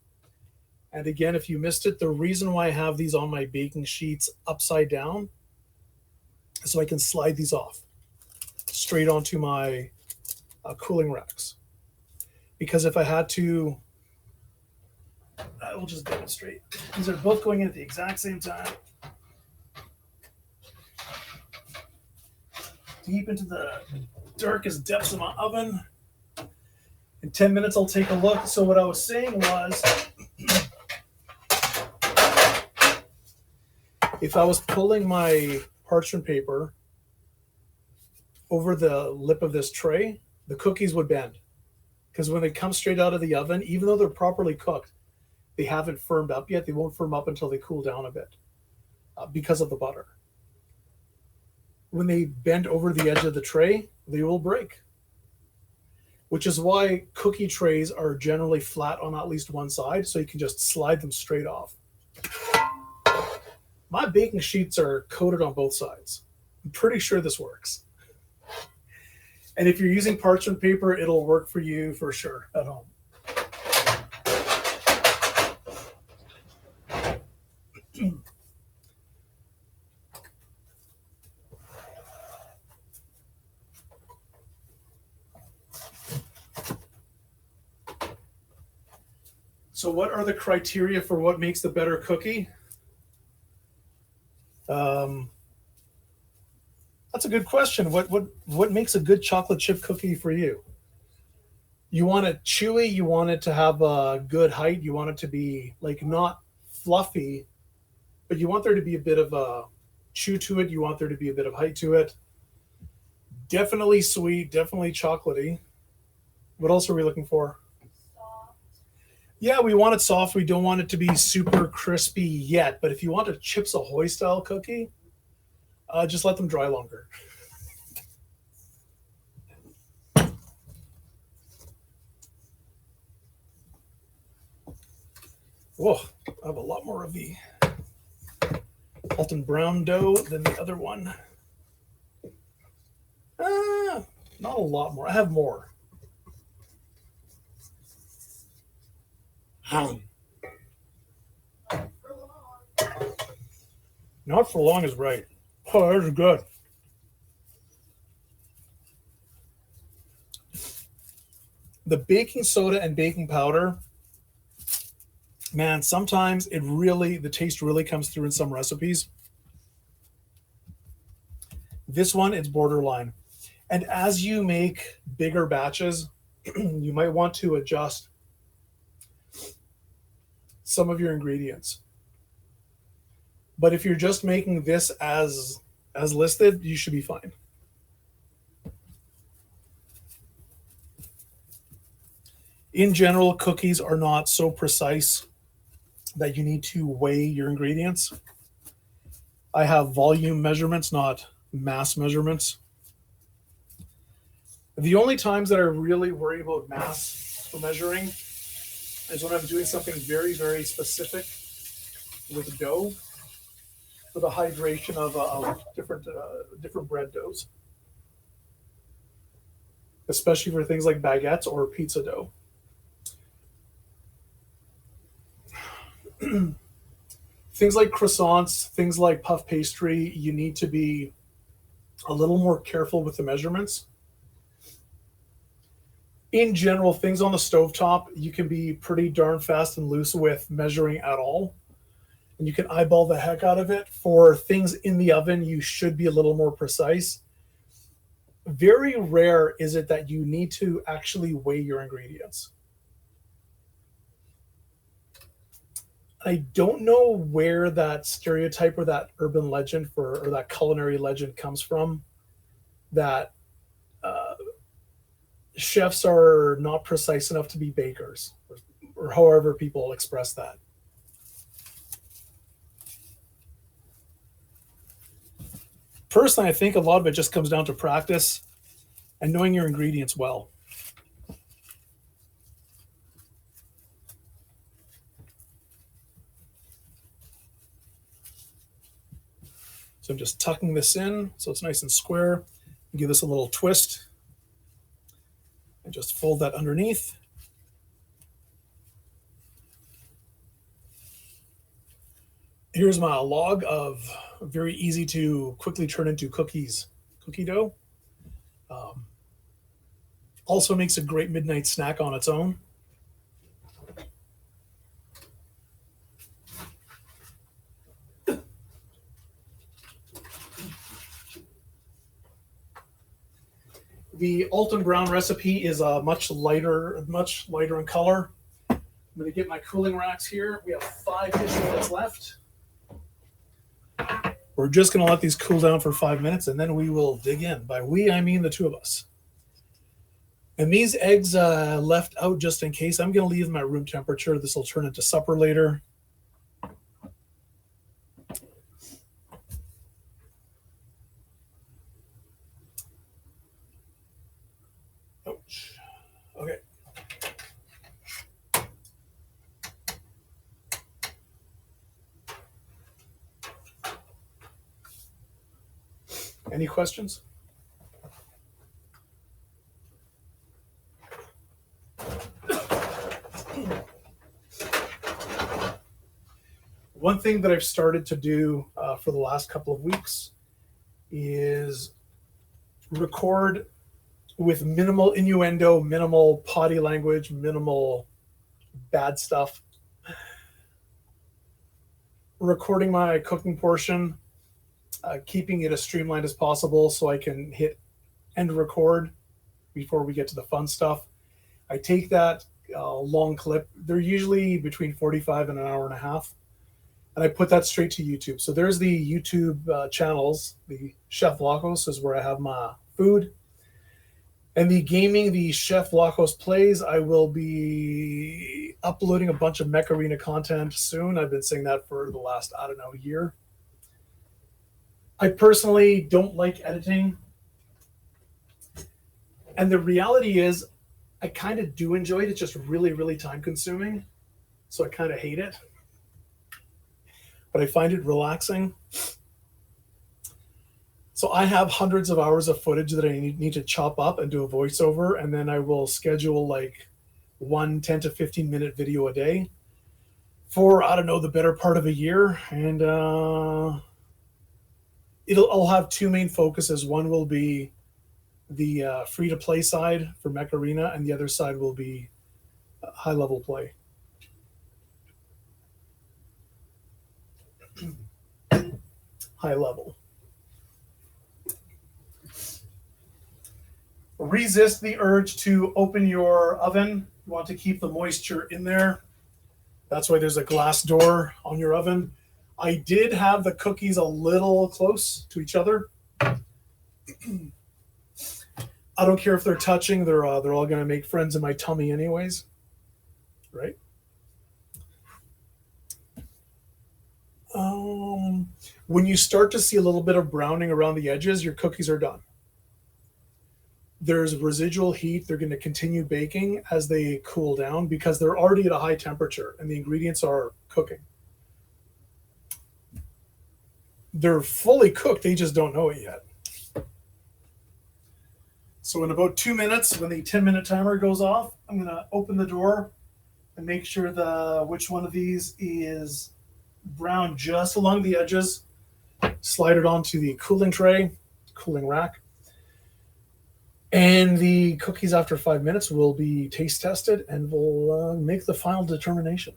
And again, if you missed it, the reason why I have these on my baking sheets upside down is so I can slide these off straight onto my cooling racks. Because if I had to, I will just demonstrate. These are both going in at the exact same time. Deep into the darkest depths of my oven. In 10 minutes, I'll take a look. So what I was saying was, if I was pulling my parchment paper over the lip of this tray, the cookies would bend. Because when they come straight out of the oven, even though they're properly cooked, they haven't firmed up yet. They won't firm up until they cool down a bit because of the butter. When they bend over the edge of the tray, they will break. Which is why cookie trays are generally flat on at least one side, so you can just slide them straight off. My baking sheets are coated on both sides. I'm pretty sure this works. And if you're using parchment paper, it'll work for you for sure at home. So what are the criteria for what makes the better cookie? That's a good question. What makes a good chocolate chip cookie for you? You want it chewy, you want it to have a good height, you want it to be like not fluffy, but you want there to be a bit of a chew to it, you want there to be a bit of height to it. Definitely sweet, definitely chocolatey. What else are we looking for? Yeah, we want it soft. We don't want it to be super crispy yet. But if you want a Chips Ahoy style cookie, just let them dry longer. Whoa, I have a lot more of the Alton brown dough than the other one. Not a lot more. I have more. Not for long is right. Oh, that's good. The baking soda and baking powder, man, sometimes the taste really comes through in some recipes. This one, it's borderline. And as you make bigger batches, you might want to adjust some of your ingredients. But if you're just making this as listed, you should be fine. In general, cookies are not so precise that you need to weigh your ingredients. I have volume measurements, not mass measurements. The only times that I really worry about mass for measuring is when I'm doing something very, very specific with dough for the hydration of different bread doughs, especially for things like baguettes or pizza dough. Things like croissants, things like puff pastry, you need to be a little more careful with the measurements. In general, things on the stovetop, you can be pretty darn fast and loose with measuring at all. And you can eyeball the heck out of it. For things in the oven, you should be a little more precise. Very rare is it that you need to actually weigh your ingredients. I don't know where that stereotype or that urban legend or that culinary legend comes from, that chefs are not precise enough to be bakers, or however people express that. Personally, I think a lot of it just comes down to practice and knowing your ingredients well. So I'm just tucking this in so it's nice and square. Give this a little twist and just fold that underneath. Here's my log of very easy to quickly turn into cookie dough. Also makes a great midnight snack on its own. The Alton brown recipe is much lighter in color. I'm going to get my cooling racks here. We have 5-ish minutes left. We're just going to let these cool down for 5 minutes, and then we will dig in. By we, I mean the two of us. And these eggs left out just in case. I'm going to leave them at room temperature. This will turn into supper later. Ouch. Okay. Any questions? One thing that I've started to do for the last couple of weeks is record with minimal innuendo, minimal potty language, minimal bad stuff. Recording my cooking portion, keeping it as streamlined as possible so I can hit end record before we get to the fun stuff. I take that long clip. They're usually between 45 and an hour and a half. And I put that straight to YouTube. So there's the YouTube channels. The Chef Lacos is where I have my food. And the gaming, the Chef Lacos plays, I will be uploading a bunch of Mech Arena content soon. I've been saying that for the last, year. I personally don't like editing. And the reality is, I kind of do enjoy it. It's just really, really time consuming. So I kind of hate it. But I find it relaxing. So I have hundreds of hours of footage that I need to chop up and do a voiceover, and then I will schedule like one 10 to 15 minute video a day for, the better part of a year. And I'll have two main focuses. One will be the free-to-play side for Mech Arena, and the other side will be high-level play. High level. Resist the urge to open your oven. You want to keep the moisture in there. That's why there's a glass door on your oven. I did have the cookies a little close to each other. I don't care if they're touching. They're all going to make friends in my tummy anyways. Right? When you start to see a little bit of browning around the edges, your cookies are done. There's residual heat. They're going to continue baking as they cool down because they're already at a high temperature and the ingredients are cooking. They're fully cooked. They just don't know it yet. So in about 2 minutes, when the 10-minute timer goes off, I'm going to open the door and make sure which one of these is brown just along the edges. Slide it onto the cooling tray, cooling rack. And the cookies after 5 minutes will be taste tested and we'll make the final determination.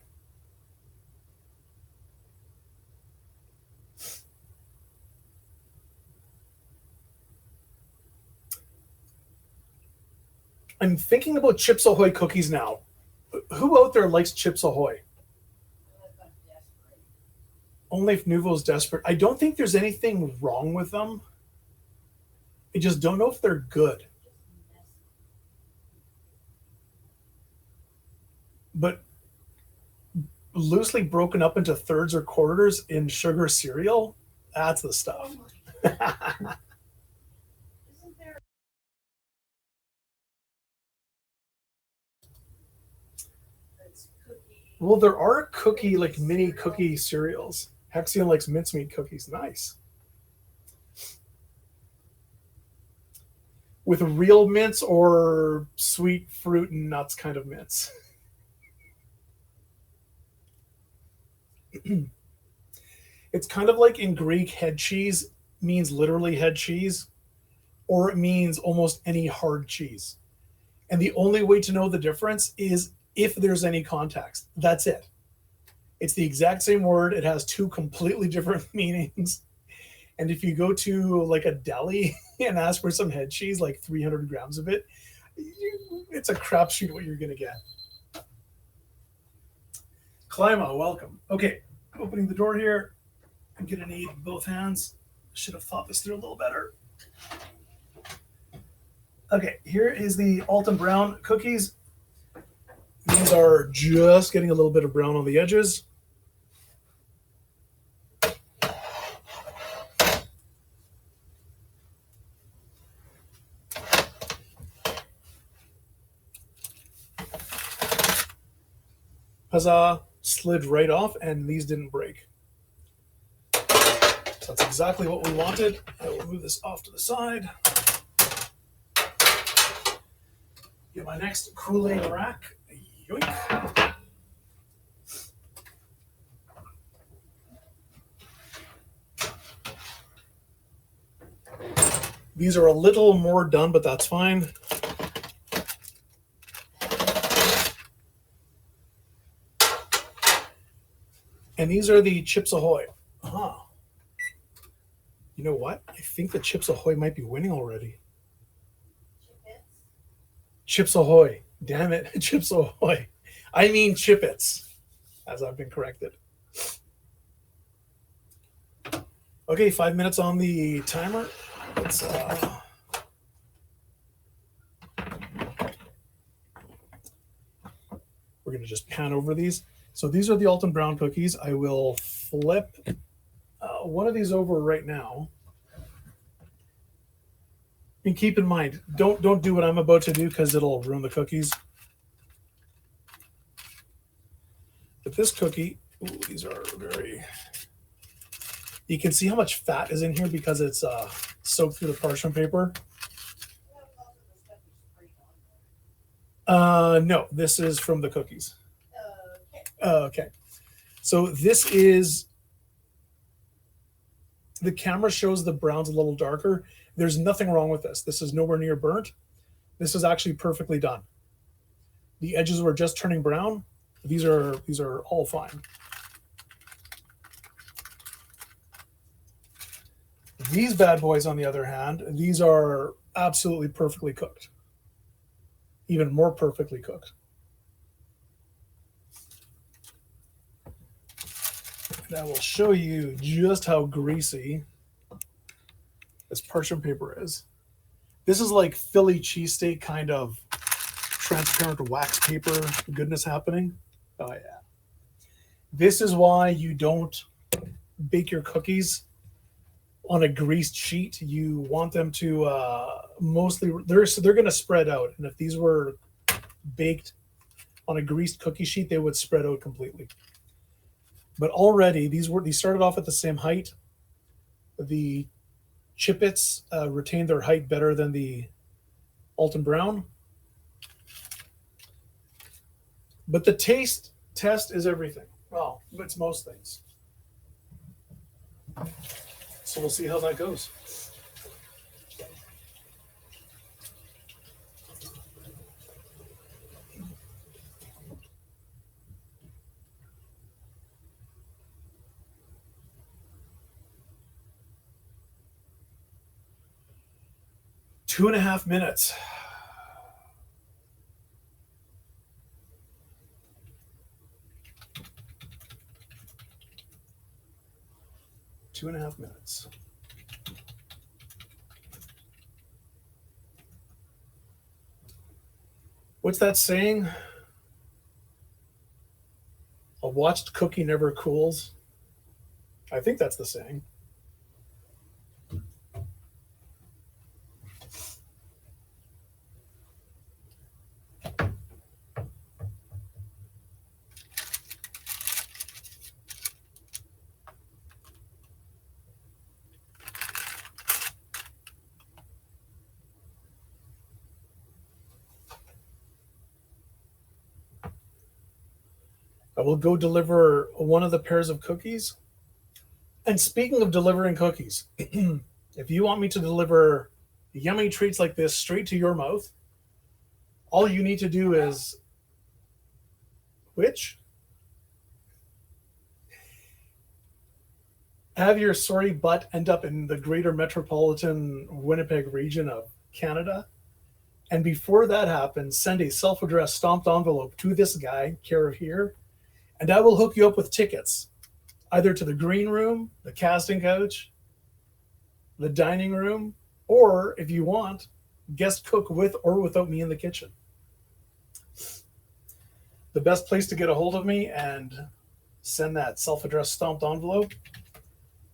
I'm thinking about Chips Ahoy cookies now. Who out there likes Chips Ahoy? Only if Nuvo's desperate. I don't think there's anything wrong with them. I just don't know if they're good. But loosely broken up into thirds or quarters in sugar cereal, that's the stuff. Well, there are mini cookie cereals. Hexion likes mincemeat cookies. Nice. with real mints or sweet fruit and nuts kind of mints. It's kind of like in Greek, head cheese means literally head cheese, or it means almost any hard cheese. And the only way to know the difference is if there's any context. That's it. It's the exact same word. It has two completely different meanings. And if you go to like a deli and ask for some head cheese, like 300 grams of it, it's a crapshoot what you're going to get. Clima, welcome. Okay, opening the door here. I'm going to need both hands. Should have thought this through a little better. Okay, here is the Alton Brown cookies. These are just getting a little bit of brown on the edges. Huzzah, slid right off, and these didn't break. So that's exactly what we wanted. I will move this off to the side. Get my next Kool-Aid rack. Yoink. These are a little more done, but that's fine. And these are the Chips Ahoy. You know what? I think the Chips Ahoy might be winning already. Chips Ahoy. Damn it. Chips Ahoy. I mean Chipits, as I've been corrected. Okay, 5 minutes on the timer. Let's, we're going to just pan over these. So these are the Alton Brown cookies. I will flip one of these over right now. And keep in mind, don't do what I'm about to do because it'll ruin the cookies. But this cookie, ooh, these are very... You can see how much fat is in here because it's soaked through the parchment paper. No, this is from the cookies. Okay. So this is... The camera shows the browns a little darker. There's nothing wrong with this. This is nowhere near burnt. This is actually perfectly done. The edges were just turning brown. These are all fine. These bad boys, on the other hand, these are absolutely perfectly cooked. Even more perfectly cooked. And I will show you just how greasy this parchment paper is. This is like Philly cheesesteak kind of transparent wax paper goodness happening. Oh yeah. This is why you don't bake your cookies on a greased sheet. You want them to mostly, they're going to spread out. And if these were baked on a greased cookie sheet, they would spread out completely. But already these started off at the same height. The Chipits retained their height better than the Alton Brown. But the taste test is everything. Well, it's most things. So we'll see how that goes. Two and a half minutes. Two and a half minutes. What's that saying? A watched cookie never cools. I think that's the saying. I will go deliver one of the pairs of cookies. And speaking of delivering cookies, if you want me to deliver yummy treats like this straight to your mouth, all you need to do is which? Have your sorry butt end up in the greater metropolitan Winnipeg region of Canada. And before that happens, send a self-addressed stamped envelope to this guy, care of here, and I will hook you up with tickets, either to the green room, the casting couch, the dining room, or if you want, guest cook with or without me in the kitchen. The best place to get a hold of me and send that self-addressed stamped envelope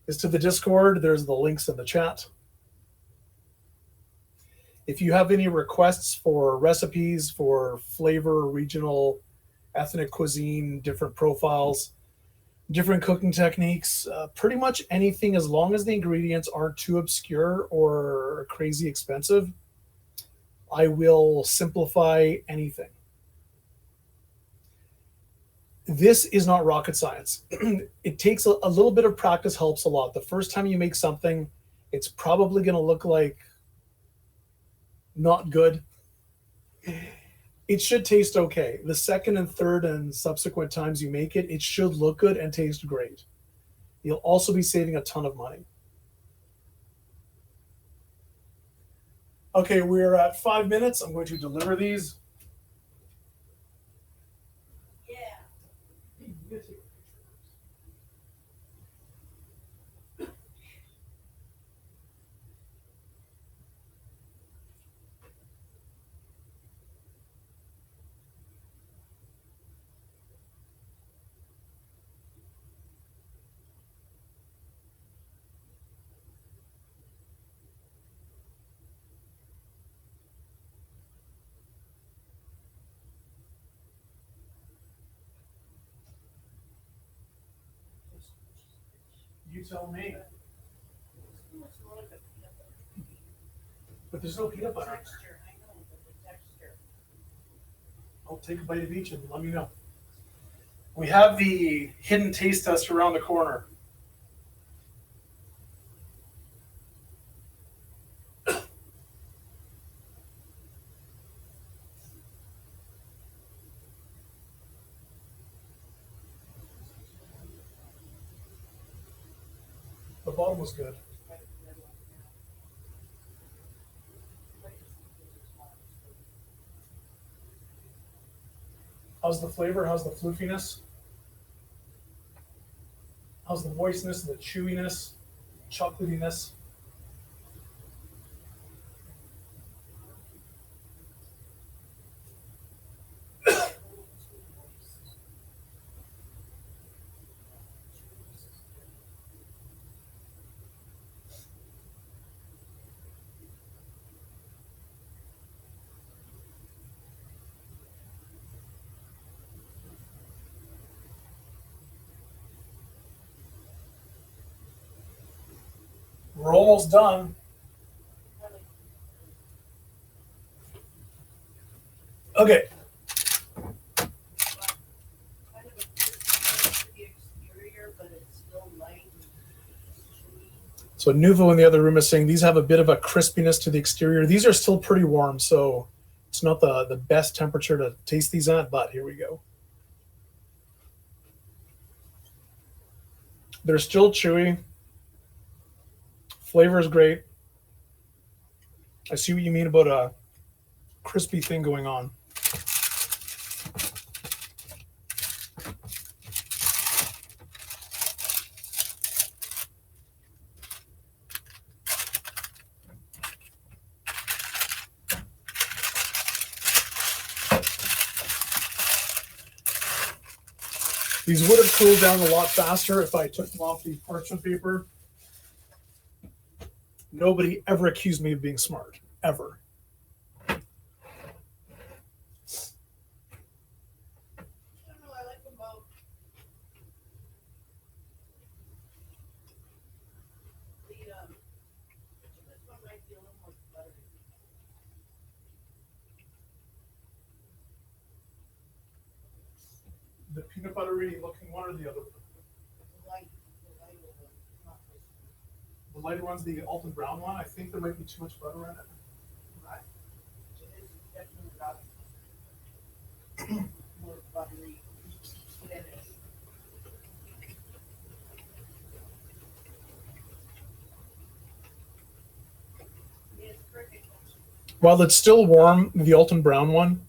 is to the Discord. There's the links in the chat. If you have any requests for recipes for flavor, regional, ethnic cuisine, different profiles, different cooking techniques, pretty much anything, as long as the ingredients aren't too obscure or crazy expensive, I will simplify anything. This is not rocket science. It takes a little bit of practice, helps a lot. The first time you make something, it's probably going to look like not good. It should taste okay. The second and third and subsequent times you make it, it should look good and taste great. You'll also be saving a ton of money. Okay, we're at 5 minutes. I'm going to deliver these. You tell me. But there's no peanut butter. Texture, I know, but the texture. I'll take a bite of each and let me know. We have the hidden taste test around the corner. The bottom was good. How's the flavor? How's the floofiness? How's the moistness, the chewiness, chocolatiness? We're almost done. Okay. So Nuvo in the other room is saying these have a bit of a crispiness to the exterior. These are still pretty warm, so it's not the best temperature to taste these at, but here we go. They're still chewy. Flavor is great. I see what you mean about a crispy thing going on. These would have cooled down a lot faster if I took them off the parchment paper. Nobody ever accused me of being smart, ever. I don't know, I like them both. This one might be a little more buttery. The peanut buttery looking one or the other one? The lighter one's the Alton brown one. I think there might be too much butter in it. Right. It is definitely got more buttery finish. It's perfect. While it's still warm, the Alton brown one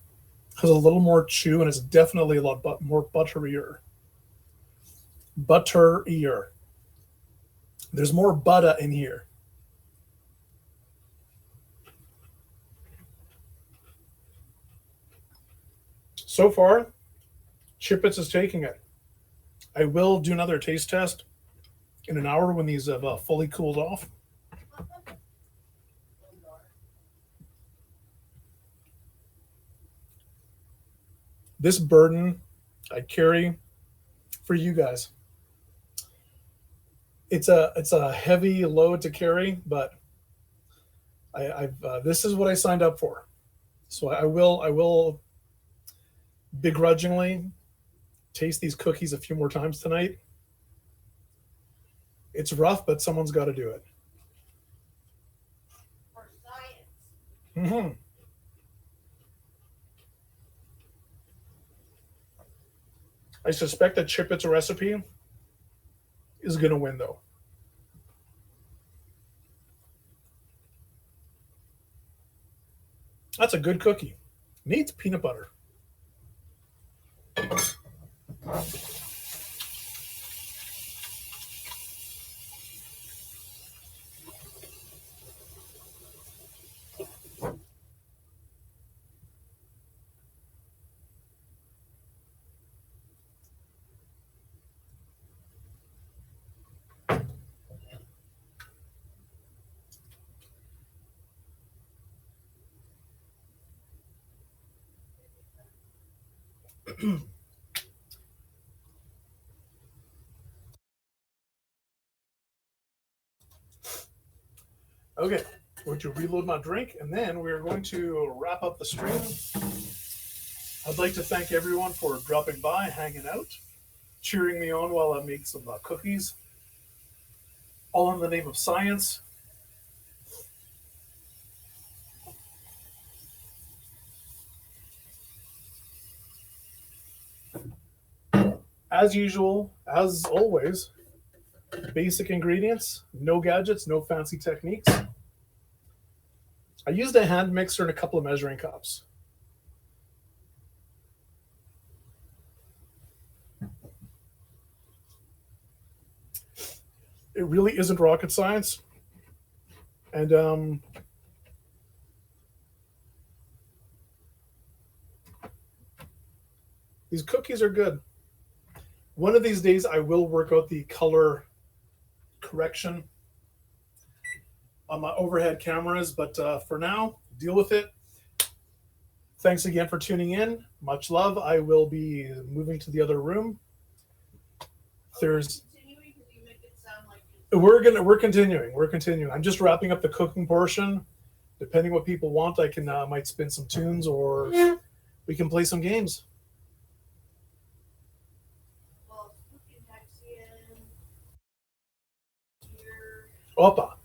has a little more chew and it's definitely a lot more butterier. Butterier. There's more butter in here. So far, Chipits is taking it. I will do another taste test in an hour when these have fully cooled off. This burden I carry for you guys. It's a heavy load to carry, but I've this is what I signed up for. So I will begrudgingly taste these cookies a few more times tonight. It's rough, but someone's got to do it. For science. Mm-hmm. I suspect that Chipits recipe is going to win, though. That's a good cookie. Needs peanut butter. Okay, I'm going to reload my drink, and then we're going to wrap up the stream. I'd like to thank everyone for dropping by, hanging out, cheering me on while I make some cookies, all in the name of science. As usual, as always, basic ingredients, no gadgets, no fancy techniques. I used a hand mixer and a couple of measuring cups. It really isn't rocket science. And these cookies are good. One of these days, I will work out the color correction on my overhead cameras, but for now, deal with it. Thanks again for tuning in. Much love. I will be moving to the other room. There's we're continuing. I'm just wrapping up the cooking portion. Depending what people want, I can might spin some tunes or we can play some games. Opa.